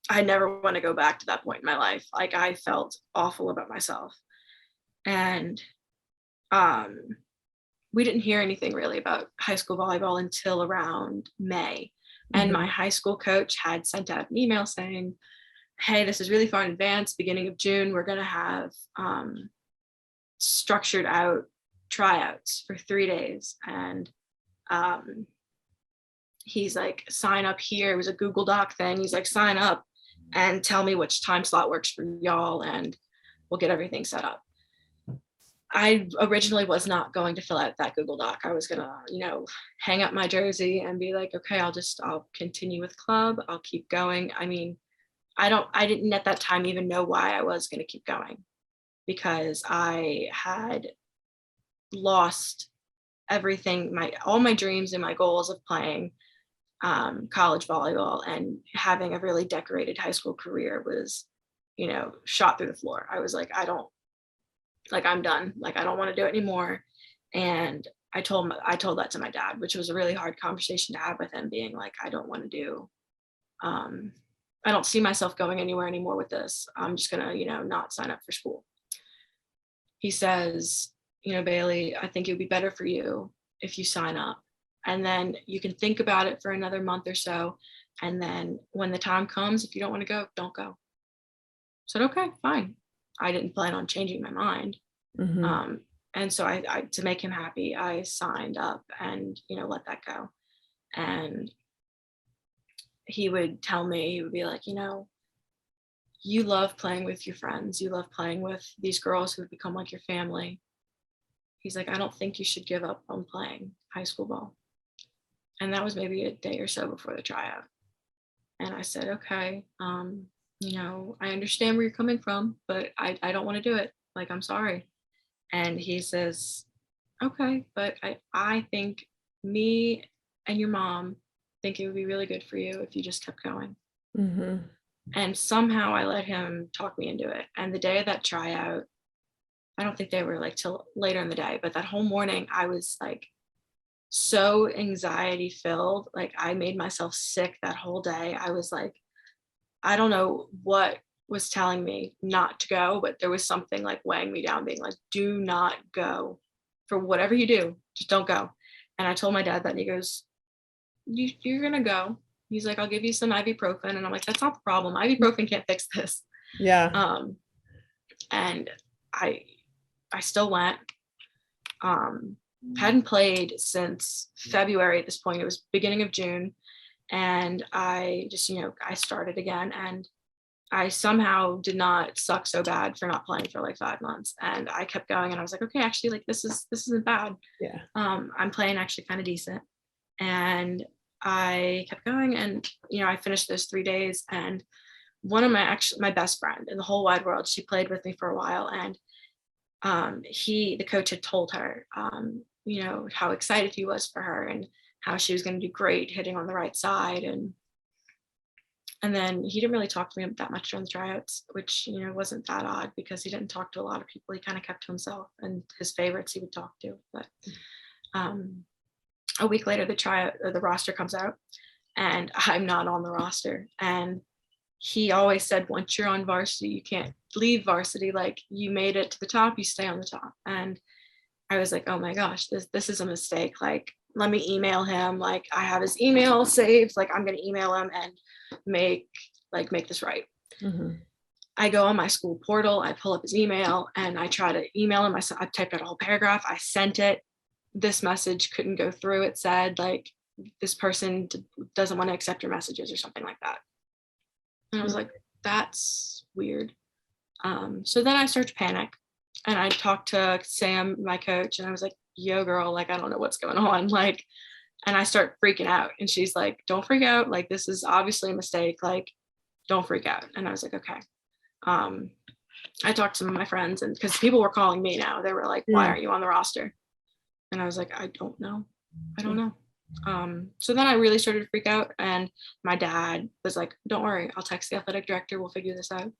I never want to go back to that point in my life. Like, I felt awful about myself. And we didn't hear anything really about high school volleyball until around May. And my high school coach had sent out an email saying, hey, this is really far in advance. Beginning of June, we're going to have structured out tryouts for 3 days. And he's like, sign up here. It was a Google Doc thing. He's like, sign up and tell me which time slot works for y'all, and we'll get everything set up. I originally was not going to fill out that Google Doc. I was gonna, hang up my jersey and be like, okay, I'll continue with club. I'll keep going. I mean, I didn't at that time even know why I was going to keep going, because I had lost everything, all my dreams and my goals of playing college volleyball and having a really decorated high school career was, shot through the floor. I was like, I'm done. Like, I don't want to do it anymore. And I told that to my dad, which was a really hard conversation to have with him, being like, I don't want to do, I don't see myself going anywhere anymore with this. I'm just going to, not sign up for school. He says, Bailey, I think it would be better for you if you sign up, and then you can think about it for another month or so. And then when the time comes, if you don't want to go, don't go. I said, okay, fine. I didn't plan on changing my mind. And so I to make him happy, I signed up and, let that go. And he would tell me, he would be like, you love playing with your friends. You love playing with these girls who have become like your family. He's like, I don't think you should give up on playing high school ball. And that was maybe a day or so before the tryout. And I said, okay, I understand where you're coming from, but I don't want to do it. Like, I'm sorry. And he says, okay, but I think me and your mom think it would be really good for you if you just kept going. And somehow I let him talk me into it. And the day of that tryout, I don't think they were like till later in the day, but that whole morning I was like so anxiety filled. Like, I made myself sick that whole day. I was like, I don't know what was telling me not to go, but there was something like weighing me down, being like, do not go. For whatever you do, just don't go. And I told my dad that, and he goes, you're going to go. He's like, I'll give you some ibuprofen. And I'm like, that's not the problem. Ibuprofen can't fix this. Yeah. And I still went. Hadn't played since February at this point. It was beginning of June. And I just, I started again, and I somehow did not suck so bad for not playing for like 5 months. And I kept going, and I was like, okay, actually, like, this isn't bad. Yeah. I'm playing actually kind of decent. And I kept going, and, I finished those 3 days, and one of my best friend in the whole wide world, she played with me for a while. And the coach had told her, how excited he was for her and how she was going to do great hitting on the right side. And then he didn't really talk to me that much during the tryouts, which, wasn't that odd, because he didn't talk to a lot of people. He kind of kept to himself, and his favorites he would talk to. But a week later, the roster comes out, and I'm not on the roster. And he always said, once you're on varsity, you can't leave varsity. Like, you made it to the top, you stay on the top. And I was like, oh my gosh, this is a mistake. Like, let me email him. Like, I have his email saved. Like, I'm going to email him and make this right. Mm-hmm. I go on my school portal, I pull up his email, and I try to email him. I typed out a whole paragraph. I sent it. This message couldn't go through. It said, like, this person doesn't want to accept your messages or something like that. And I was like, that's weird. So then I start to panic, and I talked to Sam, my coach, and I was like, yo, girl, like, I don't know what's going on. Like, and I start freaking out. And she's like, don't freak out. Like, this is obviously a mistake. Like, don't freak out. And I was like, okay. I talked to some of my friends, and because people were calling me now, they were like, why aren't you on the roster? And I was like, I don't know. So then I really started to freak out, and my dad was like, don't worry, I'll text the athletic director, we'll figure this out.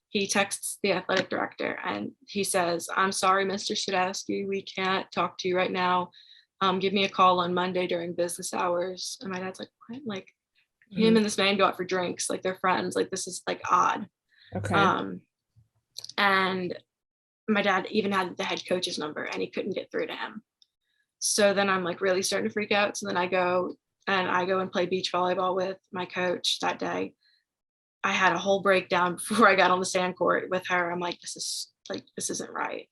He texts the athletic director, and he says, I'm sorry, Mr. Sadowski, we can't talk to you right now. Give me a call on Monday during business hours. And my dad's like, what? Like, him and this man go out for drinks, like, they're friends, like, this is like odd. Okay. And my dad even had the head coach's number, and he couldn't get through to him. So then I'm like really starting to freak out. So then I go and play beach volleyball with my coach that day. I had a whole breakdown before I got on the sand court with her. I'm like, this isn't right.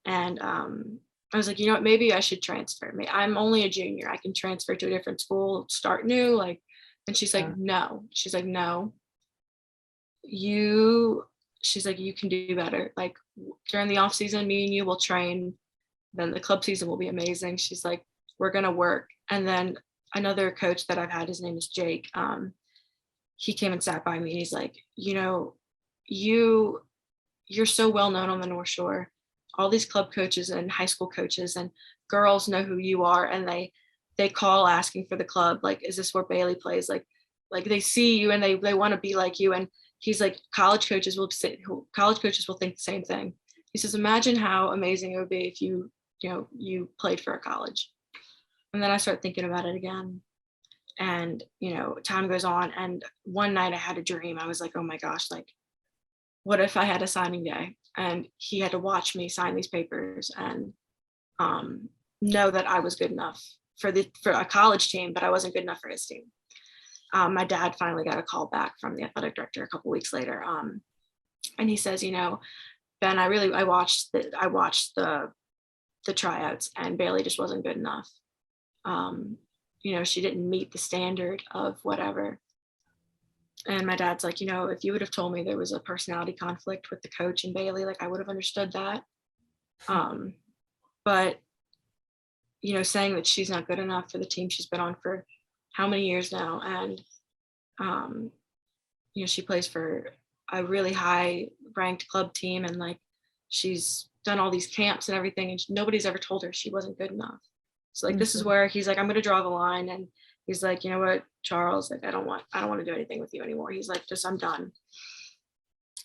And I was like, you know what, maybe I should transfer. I'm only a junior. I can transfer to a different school, start new. Like, and she's like, no. She's like, no. She's like, you can do better. Like, during the off season, me and you will train. Then the club season will be amazing. She's like, we're gonna work. And then another coach that I've had, his name is Jake. He came and sat by me. He's like, you know, you're so well known on the North Shore. All these club coaches and high school coaches and girls know who you are, and they call asking for the club. Like, is this where Bailey plays? Like they see you and they want to be like you. And he's like, college coaches will think the same thing. He says, imagine how amazing it would be if you played for a college. And then I start thinking about it again. And, time goes on. And one night I had a dream. I was like, oh my gosh, like, what if I had a signing day and he had to watch me sign these papers and know that I was good enough for a college team, but I wasn't good enough for his team. My dad finally got a call back from the athletic director a couple weeks later. And he says, Ben, I watched the tryouts, and Bailey just wasn't good enough. She didn't meet the standard of whatever. And my dad's like, if you would have told me there was a personality conflict with the coach and Bailey, like, I would have understood that. But saying that she's not good enough for the team she's been on for how many years now, and she plays for a really high ranked club team, and like, she's done all these camps and everything, and nobody's ever told her she wasn't good enough. So like, this is where he's like, I'm going to draw the line. And he's like, you know what, Charles, like, I don't want to do anything with you anymore. He's like, I'm done.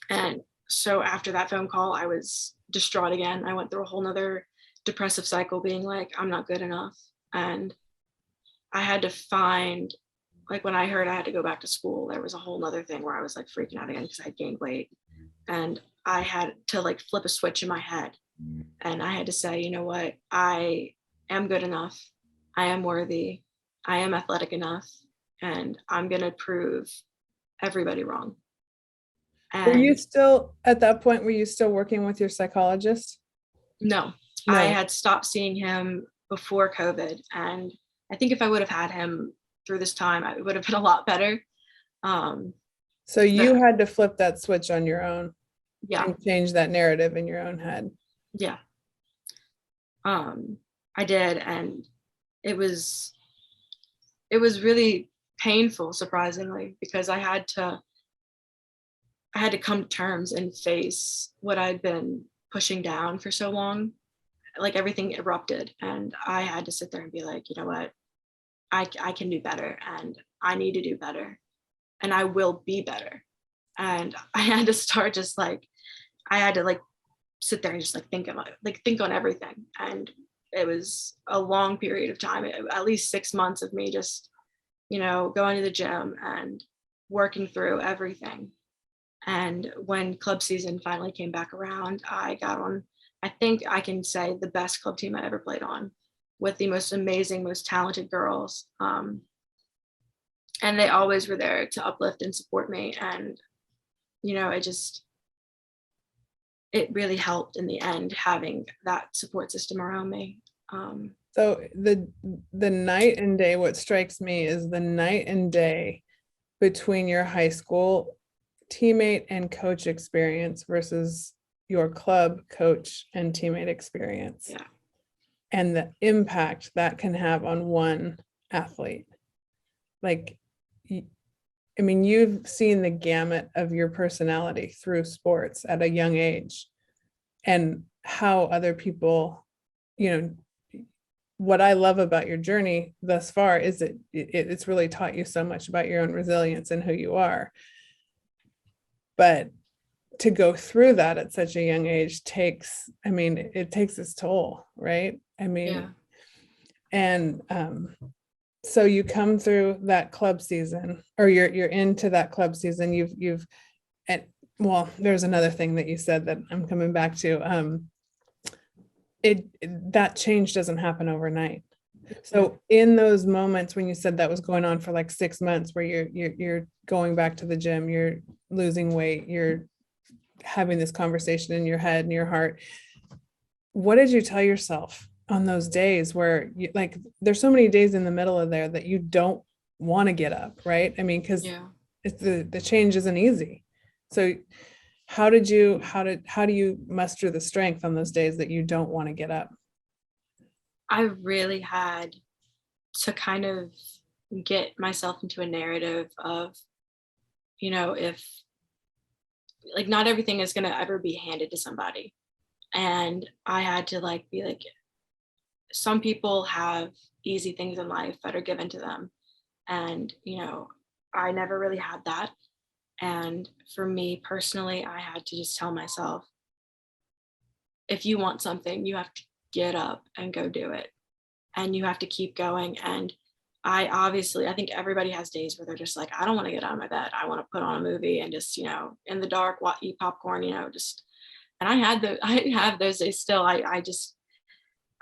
And so after that phone call, I was distraught again. I went through a whole nother depressive cycle, being like, I'm not good enough. And I had to find, like, when I heard I had to go back to school, there was a whole nother thing where I was like freaking out again because I had gained weight. And I had to like flip a switch in my head. And I had to say, you know what, I am good enough. I am worthy. I am athletic enough. And I'm going to prove everybody wrong. And were you still, at that point, were you still working with your psychologist? No. I had stopped seeing him before COVID. And I think if I would have had him through this time, it would have been a lot better. So you had to flip that switch on your own. Yeah. And change that narrative in your own head. Yeah. I did. And it was really painful, surprisingly, because I had to come to terms and face what I'd been pushing down for so long. Like, everything erupted, and I had to sit there and be like, you know what, I can do better, and I need to do better, and I will be better. And I had to start just like, I had to like sit there and just like think on everything. And it was a long period of time, at least 6 months of me just, going to the gym and working through everything. And when club season finally came back around, I got on, I think I can say, the best club team I ever played on, with the most amazing, most talented girls. And they always were there to uplift and support me. And, it really helped in the end, having that support system around me. So the night and day, what strikes me is the night and day between your high school teammate and coach experience versus your club coach and teammate experience. Yeah. And the impact that can have on one athlete. Like, I mean, you've seen the gamut of your personality through sports at a young age, and how other people, what I love about your journey thus far is that it's really taught you so much about your own resilience and who you are. But to go through that at such a young age takes its toll, right? Yeah. And so you come through that club season, or you're into that club season. There's another thing that you said that I'm coming back to. That change doesn't happen overnight. So in those moments when you said that was going on for like 6 months, where you're going back to the gym, you're losing weight, you're having this conversation in your head and your heart, what did you tell yourself on those days where there's so many days in the middle of there that you don't want to get up, right? I mean, because it's the change isn't easy. So how do you muster the strength on those days that you don't want to get up? I really had to kind of get myself into a narrative of, if not everything is going to ever be handed to somebody. And I had to be like, some people have easy things in life that are given to them. And, I never really had that. And for me personally, I had to just tell myself, if you want something, you have to get up and go do it. And you have to keep going. And I think everybody has days where they're just like, I don't want to get out of my bed. I want to put on a movie and just, in the dark, eat popcorn, and I have those days still.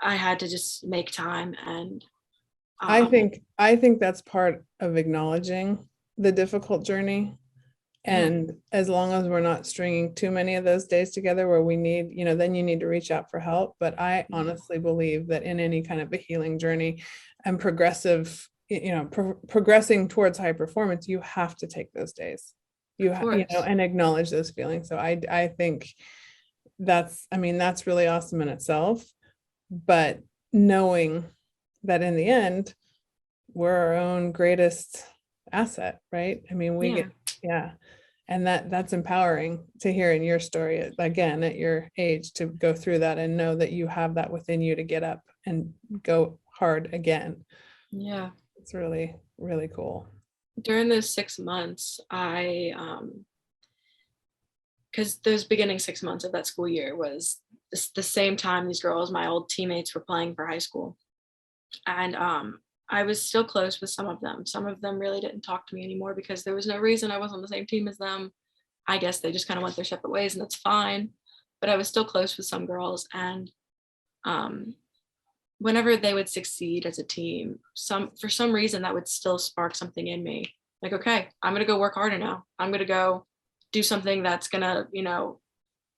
I had to just make time. And I think that's part of acknowledging the difficult journey. And as long as we're not stringing too many of those days together where we need, then you need to reach out for help. But I honestly believe that in any kind of a healing journey and progressing towards high performance, you have to take those days, and acknowledge those feelings. So I think that's really awesome in itself. But knowing that in the end, we're our own greatest asset, right? I mean, and that's empowering to hear in your story, again, at your age, to go through that and know that you have that within you to get up and go hard again. Yeah. It's really, really cool. During those 6 months, because those beginning 6 months of that school year was the same time these girls, my old teammates, were playing for high school. And I was still close with some of them. Some of them really didn't talk to me anymore because there was no reason. I wasn't on the same team as them. I guess they just kind of went their separate ways, and that's fine. But I was still close with some girls. And whenever they would succeed as a team, for some reason that would still spark something in me. Like, okay, I'm going to go work harder now. I'm going to go do something that's going to,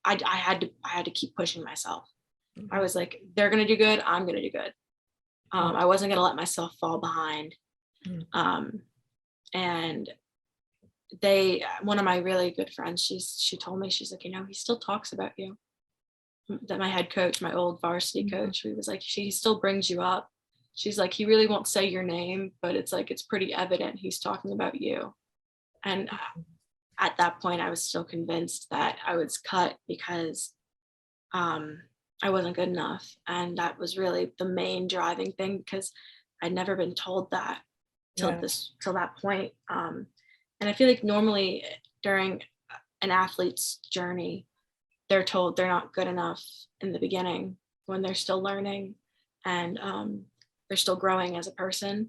I had to keep pushing myself. Mm-hmm. I was like, they're going to do good. I'm going to do good. I wasn't going to let myself fall behind. And one of my really good friends, she told me, she's like, he still talks about you. That my head coach, my old varsity coach, he was like, he still brings you up. She's like, he really won't say your name, but it's like, it's pretty evident he's talking about you. And at that point, I was still convinced that I was cut because I wasn't good enough. And that was really the main driving thing, because I'd never been told that till that point. And I feel like normally during an athlete's journey, they're told they're not good enough in the beginning when they're still learning and they're still growing as a person.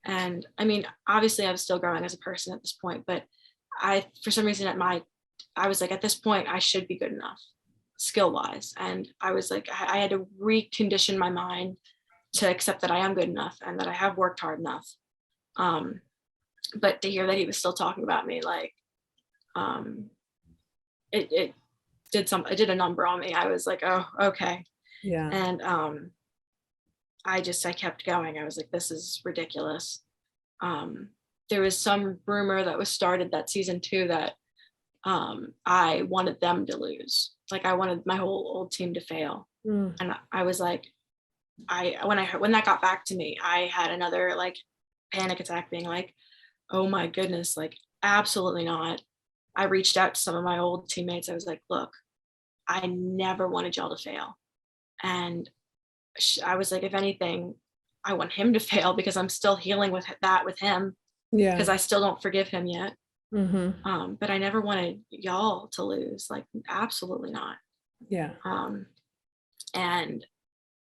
And I mean, obviously I was still growing as a person at this point, but for some reason I was like, at this point, I should be good enough skill wise. And I was like, I had to recondition my mind to accept that I am good enough and that I have worked hard enough. But to hear that he was still talking about me, like, it did a number on me. I was like, oh, okay. Yeah. And I kept going. I was like, this is ridiculous. There was some rumor that was started that season 2 that I wanted them to lose. Like, I wanted my whole old team to fail. And I was like, when that got back to me, I had another like panic attack, being like, oh my goodness, like, absolutely not. I reached out to some of my old teammates. I was like, look, I never wanted y'all to fail. And I was like, if anything, I want him to fail, because I'm still healing with him. Yeah. Because I still don't forgive him yet. Mm-hmm. But I never wanted y'all to lose, like, absolutely not. Yeah. And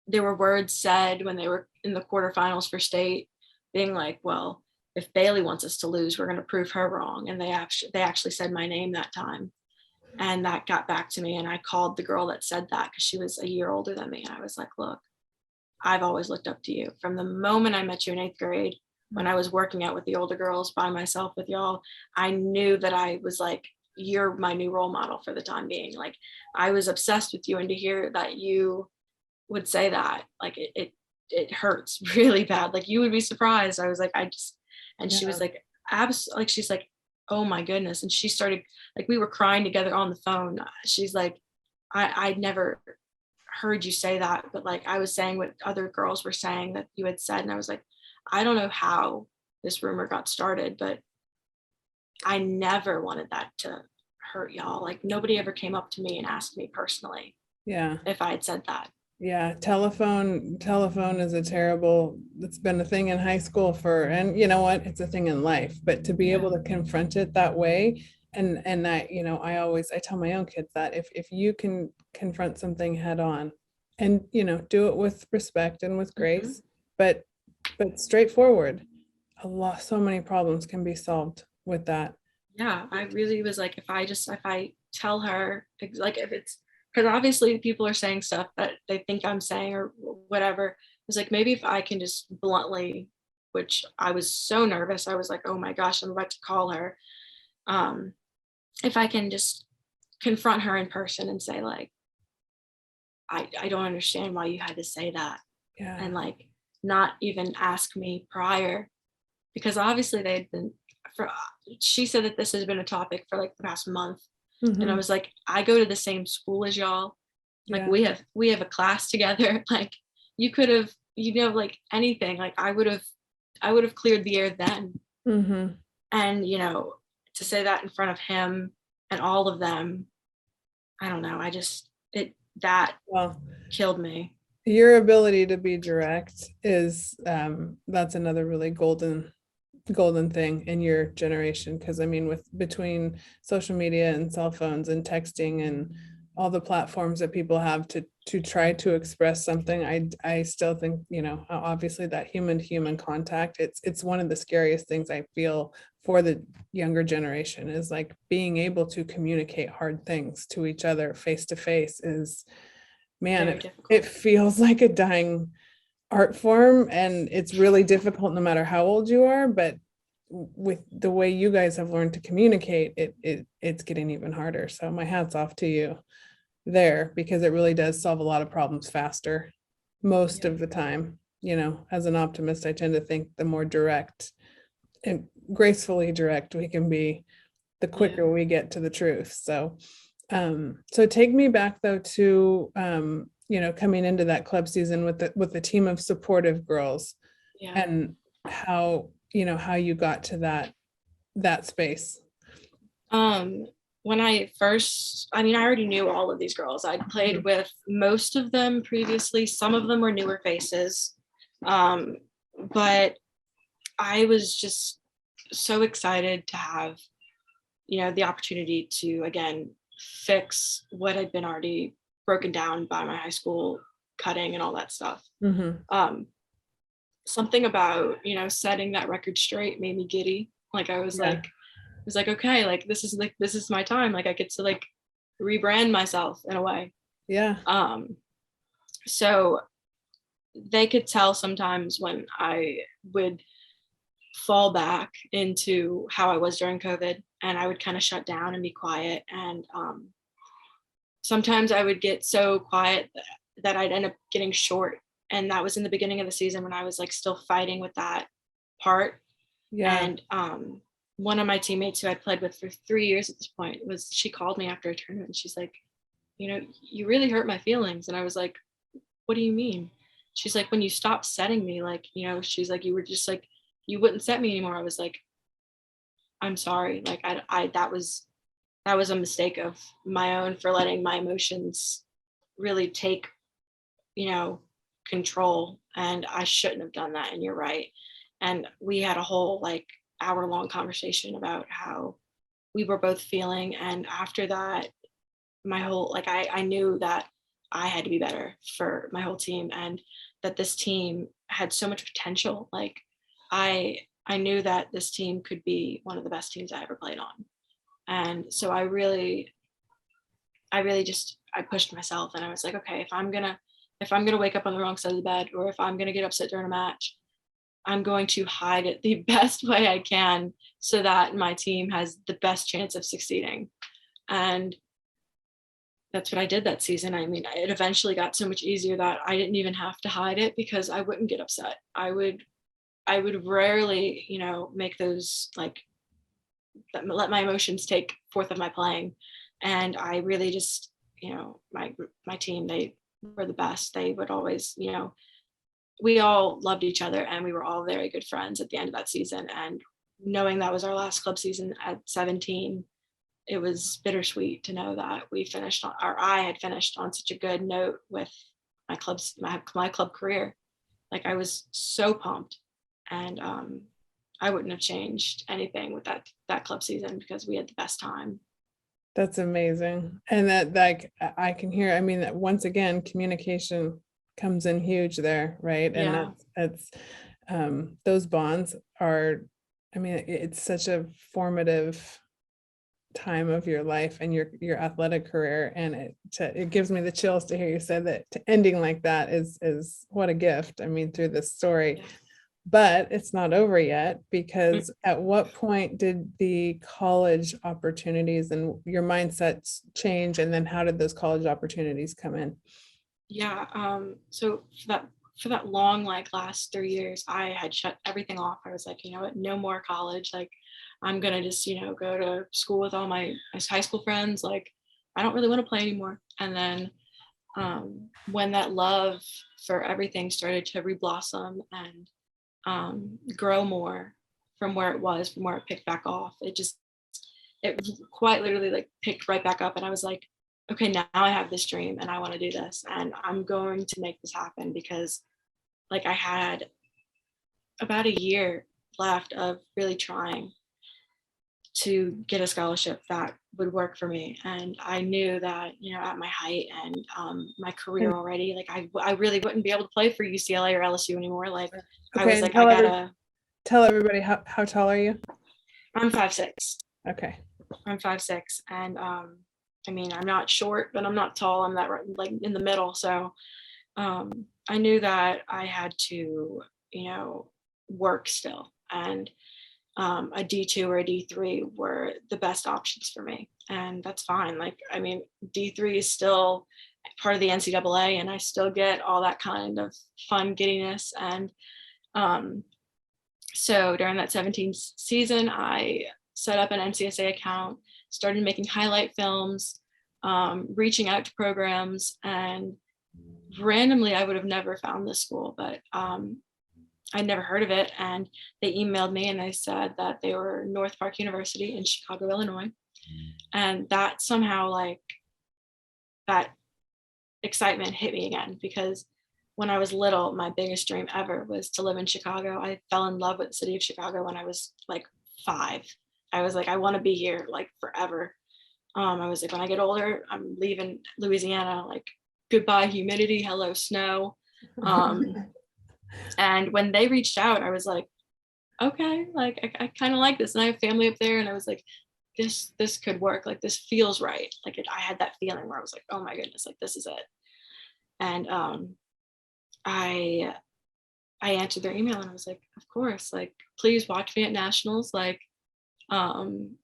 there were words said when they were in the quarterfinals for state, being like, well, if Bailey wants us to lose, we're going to prove her wrong. And they actually said my name that time. And that got back to me. And I called the girl that said that, because she was a year older than me. And I was like, look, I've always looked up to you. From the moment I met you in 8th grade, when I was working out with the older girls by myself with y'all, I knew that I was like, you're my new role model for the time being. Like, I was obsessed with you. And to hear that you would say that, like, it hurts really bad. Like, you would be surprised. I was like, she was like, like, she's like, oh my goodness. And she started, like, we were crying together on the phone. She's like, I'd never heard you say that, but like, I was saying what other girls were saying that you had said. And I was like, I don't know how this rumor got started, but I never wanted that to hurt y'all. Like, nobody ever came up to me and asked me personally if I had said that. Yeah, telephone is it's been a thing in high school and you know what, it's a thing in life, but to be able to confront it that way, and that, you know, I tell my own kids that if you can confront something head on, and, you know, do it with respect and with grace, but straightforward, so many problems can be solved with that. Yeah, I really was like, if I tell her, like, if it's, because obviously people are saying stuff that they think I'm saying or whatever. It's like, maybe if I can just bluntly, which I was so nervous, I was like, oh my gosh, I'm about to call her. If I can just confront her in person and say, like, I don't understand why you had to say that. Yeah. And like, not even ask me prior, because obviously she said that this has been a topic for like the past month. And I was like, I go to the same school as y'all. Like, we have a class together. Like, you could have, you know, like, anything. Like, I would have cleared the air then. And, you know, to say that in front of him and all of them, I don't know. That killed me. Your ability to be direct is that's another really golden thing in your generation, because I mean, between social media and cell phones and texting and all the platforms that people have to try to express something, I still think, you know, obviously that human to human contact, it's one of the scariest things I feel for the younger generation, is like being able to communicate hard things to each other face to face is, man, it feels like a dying art form, and it's really difficult no matter how old you are. But with the way you guys have learned to communicate, it's getting even harder. So my hat's off to you there, because it really does solve a lot of problems faster most of the time. You know, as an optimist, I tend to think the more direct and gracefully direct we can be, the quicker we get to the truth. So take me back though to you know, coming into that club season with the team of supportive girls, and how, you know, how you got to that space. When I first, I mean, I already knew all of these girls. I'd played with most of them previously. Some of them were newer faces, but I was just so excited to have, you know, the opportunity to again fix what had been already broken down by my high school cutting and all that stuff. something about, setting that record straight made me giddy. Like I was like, okay, like this is my time. Like I get to like rebrand myself in a way. Yeah. So they could tell sometimes when I would fall back into how I was during COVID, and I would kind of shut down and be quiet. And sometimes I would get so quiet that I'd end up getting short. And that was in the beginning of the season when I was like still fighting with that part. Yeah. And one of my teammates who I played with for 3 years at this point she called me after a tournament and she's like, you really hurt my feelings. And I was like, what do you mean? She's like, when you stopped setting me, like, she's like, you were just like, you wouldn't set me anymore. I was like, I'm sorry. Like that was a mistake of my own for letting my emotions really take, control. And I shouldn't have done that. And you're right. And we had a whole like hour-long conversation about how we were both feeling. And after that, my whole, like, I knew that I had to be better for my whole team, and that this team had so much potential. Like I knew that this team could be one of the best teams I ever played on. And so I pushed myself, and I was like, okay, if I'm gonna wake up on the wrong side of the bed, or if I'm gonna get upset during a match, I'm going to hide it the best way I can so that my team has the best chance of succeeding. And that's what I did that season. I mean, it eventually got so much easier that I didn't even have to hide it, because I wouldn't get upset. I would rarely, make those like, let my emotions take forth of my playing. And I really just, my team, they were the best. They would always, we all loved each other, and we were all very good friends at the end of that season. And knowing that was our last club season at 17, it was bittersweet to know that I had finished on such a good note with my club career. Like I was so pumped, and I wouldn't have changed anything with that club season, because we had the best time. That's amazing. And that, like, I can hear, I mean, that once again, communication comes in huge there, right? And that's those bonds are, I mean, it's such a formative time of your life and your athletic career, and it gives me the chills to hear you say that ending like that is what a gift. I mean, through this story. But it's not over yet, because at what point did the college opportunities and your mindsets change, and then how did those college opportunities come in? So for that long, like last 3 years, I had shut everything off. I was like, you know what, no more college. Like I'm gonna just, go to school with all my high school friends. Like I don't really want to play anymore. And then when that love for everything started to reblossom and grow more from where it picked back off, it quite literally like picked right back up. And I was like, okay, now I have this dream and I want to do this, and I'm going to make this happen, because like I had about a year left of really trying to get a scholarship that would work for me. And I knew that, at my height and my career already, like I really wouldn't be able to play for UCLA or LSU anymore. Like I was like, tell everybody how tall are you? I'm 5'6". Okay. I'm 5'6", and I mean, I'm not short, but I'm not tall. I'm that like in the middle. So I knew that I had to, work still, and a D2 or a D3 were the best options for me. And that's fine. Like, I mean, D3 is still part of the NCAA, and I still get all that kind of fun giddiness. And so during that 17 season, I set up an NCSA account, started making highlight films, reaching out to programs, and randomly I would have never found this school, but I'd never heard of it. And they emailed me and they said that they were North Park University in Chicago, Illinois. And that somehow, like, that excitement hit me again, because when I was little, my biggest dream ever was to live in Chicago. I fell in love with the city of Chicago when I was like 5. I was like, I want to be here like forever. I was like, when I get older, I'm leaving Louisiana, like goodbye humidity, hello snow. And when they reached out, I was like, okay, like I kind of like this. And I have family up there. And I was like, this could work. Like this feels right. Like I had that feeling where I was like, oh my goodness, like this is it. And I I answered their email and I was like, of course, like please watch me at nationals. Like, um,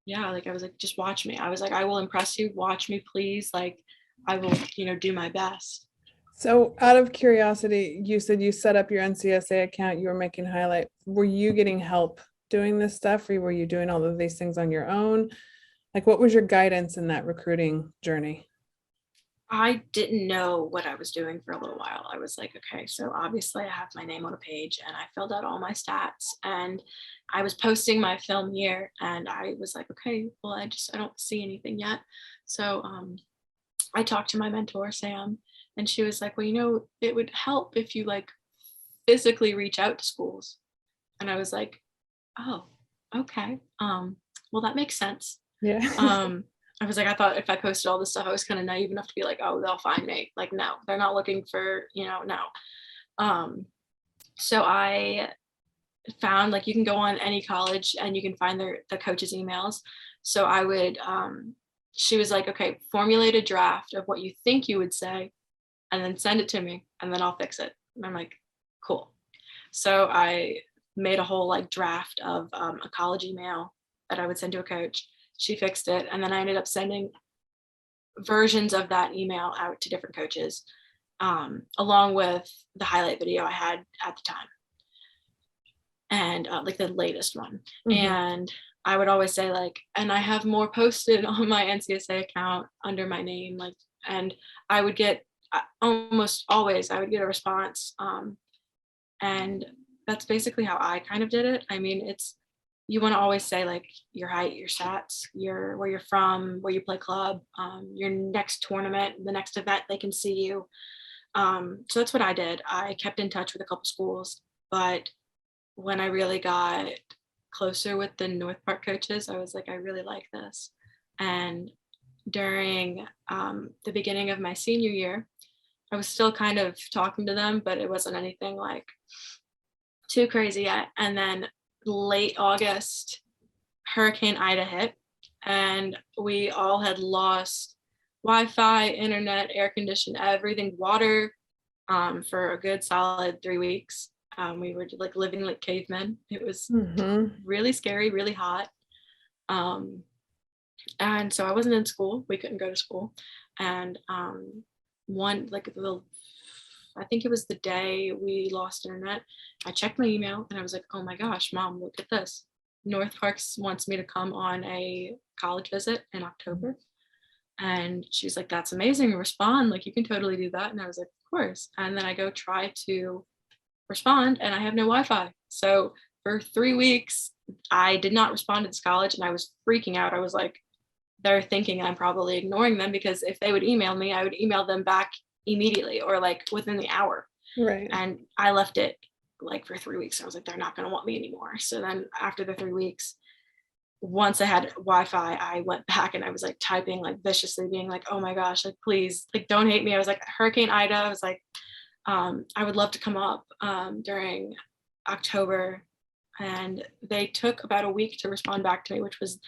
yeah, like I was like, just watch me. I was like, I will impress you. Watch me, please. Like, I will, do my best. So out of curiosity, you said you set up your NCSA account, you were making highlight. Were you getting help doing this stuff, or were you doing all of these things on your own? Like, what was your guidance in that recruiting journey? I didn't know what I was doing for a little while. I was like, okay, so obviously I have my name on a page and I filled out all my stats and I was posting my film year and I was like, okay, well, I don't see anything yet. So I talked to my mentor, Sam, and she was like, well, it would help if you like physically reach out to schools. And I was like, oh, okay. Well, that makes sense. Yeah. I was like, I thought if I posted all this stuff, I was kind of naive enough to be like, oh, they'll find me. Like, no, they're not looking for, no. Um, so I found like you can go on any college and you can find the coaches' emails. So I would, she was like, okay, formulate a draft of what you think you would say and then send it to me and then I'll fix it. And I'm like, cool. So I made a whole like draft of a college email that I would send to a coach. She fixed it. And then I ended up sending versions of that email out to different coaches, along with the highlight video I had at the time. And like the latest one. Mm-hmm. And I would always say like, and I have more posted on my NCSA account under my name, like, and I would get almost always, I would get a response. And that's basically how I kind of did it. I mean, you want to always say like your height, your stats, where you're from, where you play club, your next tournament, the next event they can see you. So that's what I did. I kept in touch with a couple schools, but when I really got closer with the North Park coaches, I was like, I really like this. And during the beginning of my senior year, I was still kind of talking to them, but it wasn't anything like too crazy yet. And then late August, Hurricane Ida hit, and we all had lost Wi-Fi, internet, air conditioning, everything, water, for a good solid 3 weeks. We were like living like cavemen. It was really scary, really hot. And so I wasn't in school. We couldn't go to school. And I think it was the day we lost internet, I checked my email and I was like, oh my gosh, Mom, look at this. North Parks wants me to come on a college visit in October. And she's like, that's amazing. Respond. Like, you can totally do that. And I was like, of course. And then I go try to respond and I have no Wi-Fi. So for 3 weeks, I did not respond to this college and I was freaking out. I was like, they're thinking I'm probably ignoring them, because if they would email me, I would email them back immediately or like within the hour. Right. And I left it like for 3 weeks. I was like, they're not going to want me anymore. So then after the 3 weeks, once I had Wi-Fi, I went back and I was like typing like viciously, being like, oh my gosh, like please, like don't hate me. I was like, Hurricane Ida. I was like, I would love to come up during October. And they took about a week to respond back to me, which was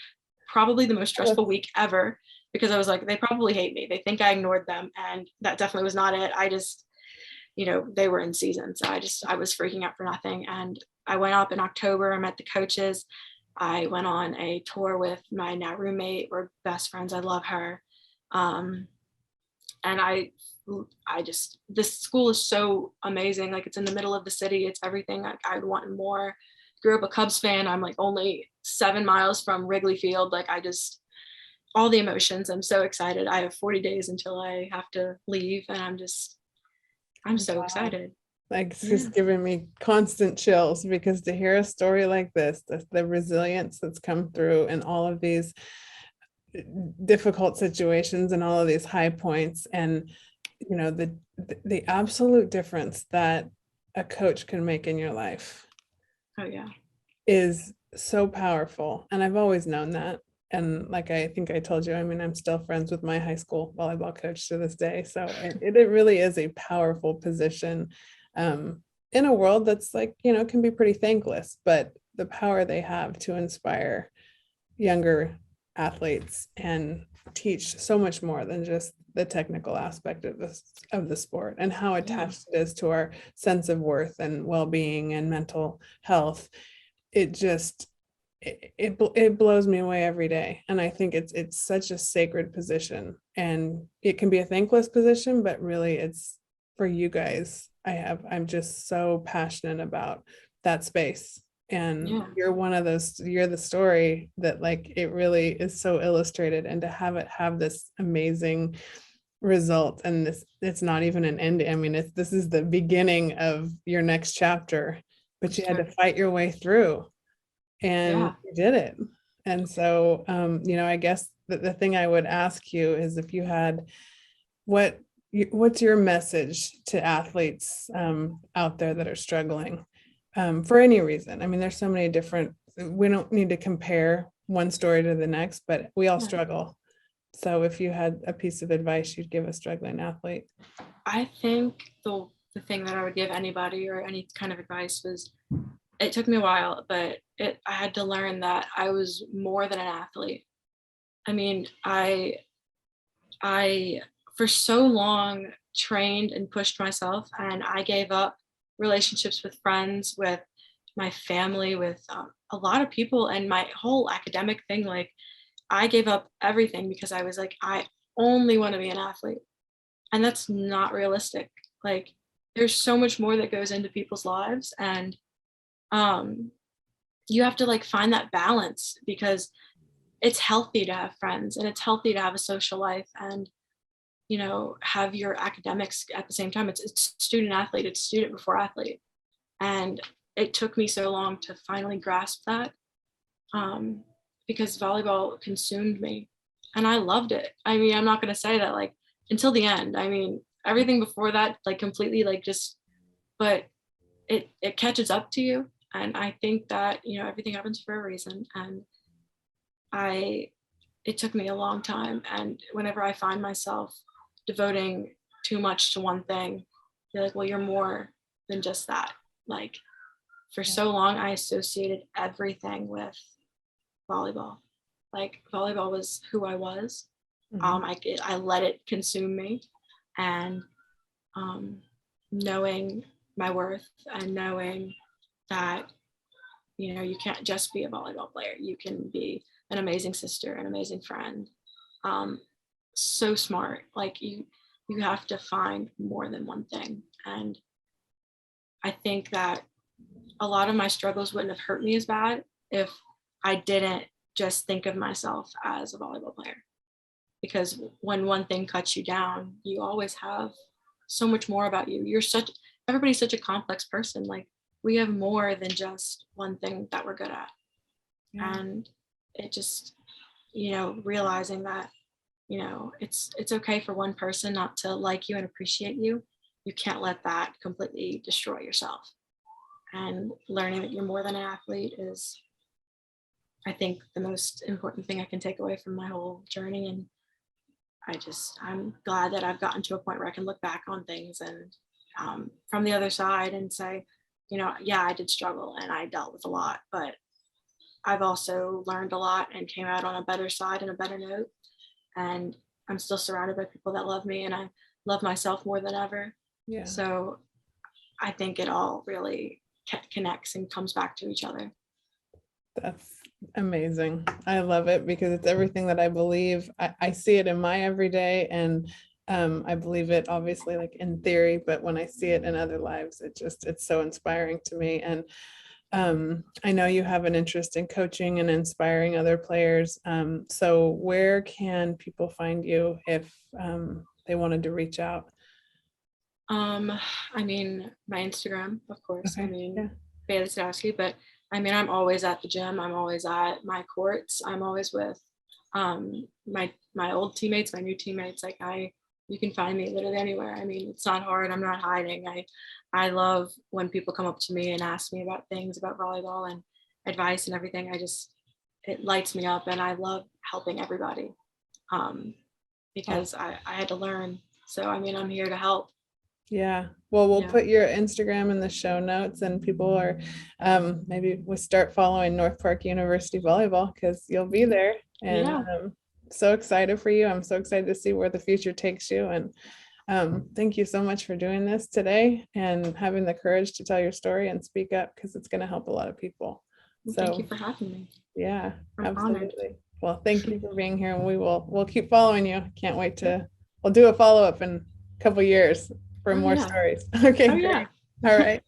probably the most stressful week ever, because I was like, they probably hate me. They think I ignored them. And that definitely was not it. I just, they were in season. So I was freaking out for nothing. And I went up in October. I met the coaches. I went on a tour with my now roommate. We're best friends. I love her. And this school is so amazing. Like, it's in the middle of the city. It's everything I'd want and more. Grew up a Cubs fan. I'm like only 7 miles from Wrigley Field. Like, all the emotions. I'm so excited. I have 40 days until I have to leave. And I'm so excited. Like, it's just giving me constant chills, because to hear a story like this, the resilience that's come through in all of these difficult situations and all of these high points, and the absolute difference that a coach can make in your life is so powerful. And I've always known that. And like, I think I told you, I mean, I'm still friends with my high school volleyball coach to this day. So it really is a powerful position in a world that's like, can be pretty thankless, but the power they have to inspire younger athletes and teach so much more than just the technical aspect of the sport, and how attached it is to our sense of worth and well-being and mental health. It just it blows me away every day, and I think it's such a sacred position, and it can be a thankless position, but really it's for you guys. I'm just so passionate about that space, and you're one of those. You're the story that, like, it really is so illustrated, and to have it have this amazing result, and it's not even an end. I mean, this is the beginning of your next chapter, but you had to fight your way through, and you did it. And so I guess the thing I would ask you is, if you had, what's your message to athletes out there that are struggling for any reason? I mean, there's so many different, we don't need to compare one story to the next, but we all struggle. So if you had a piece of advice you'd give a struggling athlete. I think the thing that I would give anybody, or any kind of advice, was, it took me a while, but I had to learn that I was more than an athlete. I mean, I for so long trained and pushed myself, and I gave up relationships with friends, with my family, with a lot of people, and my whole academic thing. Like, I gave up everything because I was like, I only want to be an athlete. And that's not realistic. Like, there's so much more that goes into people's lives, and you have to like find that balance, because it's healthy to have friends, and it's healthy to have a social life, and have your academics at the same time. It's student athlete, it's student before athlete. And it took me so long to finally grasp that, because volleyball consumed me, and I loved it. I mean, I'm not going to say that like until the end. I mean, everything before that, like, completely, like, just, but it catches up to you. And I think that, everything happens for a reason. And it took me a long time. And whenever I find myself devoting too much to one thing, you're like, well, you're more than just that. Like, for so long, I associated everything with volleyball. Like, volleyball was who I was. I let it consume me, and knowing my worth, and knowing that you can't just be a volleyball player. You can be an amazing sister, an amazing friend, so smart. Like, you have to find more than one thing. And I think that a lot of my struggles wouldn't have hurt me as bad if I didn't just think of myself as a volleyball player. Because when one thing cuts you down, you always have so much more about you. Everybody's such a complex person. Like, we have more than just one thing that we're good at. And it just, realizing that, it's okay for one person not to like you and appreciate you. You can't let that completely destroy yourself. And learning that you're more than an athlete is, I think, the most important thing I can take away from my whole journey. And I'm glad that I've gotten to a point where I can look back on things and from the other side and say, yeah, I did struggle and I dealt with a lot, but I've also learned a lot and came out on a better side and a better note. And I'm still surrounded by people that love me, and I love myself more than ever. Yeah. So I think it all really connects and comes back to each other. That's amazing. I love it, because it's everything that I believe. I see it in my everyday, and I believe it obviously, like, in theory, but when I see it in other lives, it's so inspiring to me. And I know you have an interest in coaching and inspiring other players. So where can people find you if they wanted to reach out? I mean, my Instagram, of course. Okay. Bailey Sadowski, but I mean, I'm always at the gym. I'm always at my courts. I'm always with my old teammates, my new teammates. Like, you can find me literally anywhere. I mean, it's not hard. I'm not hiding. I love when people come up to me and ask me about things about volleyball and advice and everything. It lights me up, and I love helping everybody because I had to learn. So, I mean, I'm here to help. Yeah. Well, we'll Yeah. put your Instagram in the show notes, and people are maybe we start following North Park University Volleyball because you'll be there. And Yeah. so excited for you. I'm so excited to see where the future takes you. And thank you so much for doing this today and having the courage to tell your story and speak up because it's going to help a lot of people. Well, thank you So for having me. yeah, I'm honored. absolutely. Well, thank you for being here, and we'll keep following you. Can't wait to we'll do a follow-up in a couple years for Oh, more yeah. stories. Okay, Oh, great. yeah. All right.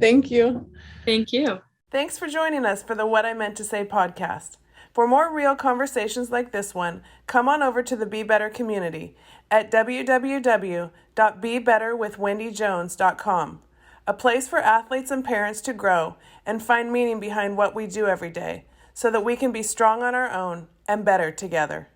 Thank you. Thank you. Thanks for joining us for the What I Meant to Say podcast. For more real conversations like this one, come on over to the Be Better community at www.bebetterwithwendyjones.com, a place for athletes and parents to grow and find meaning behind what we do every day so that we can be strong on our own and better together.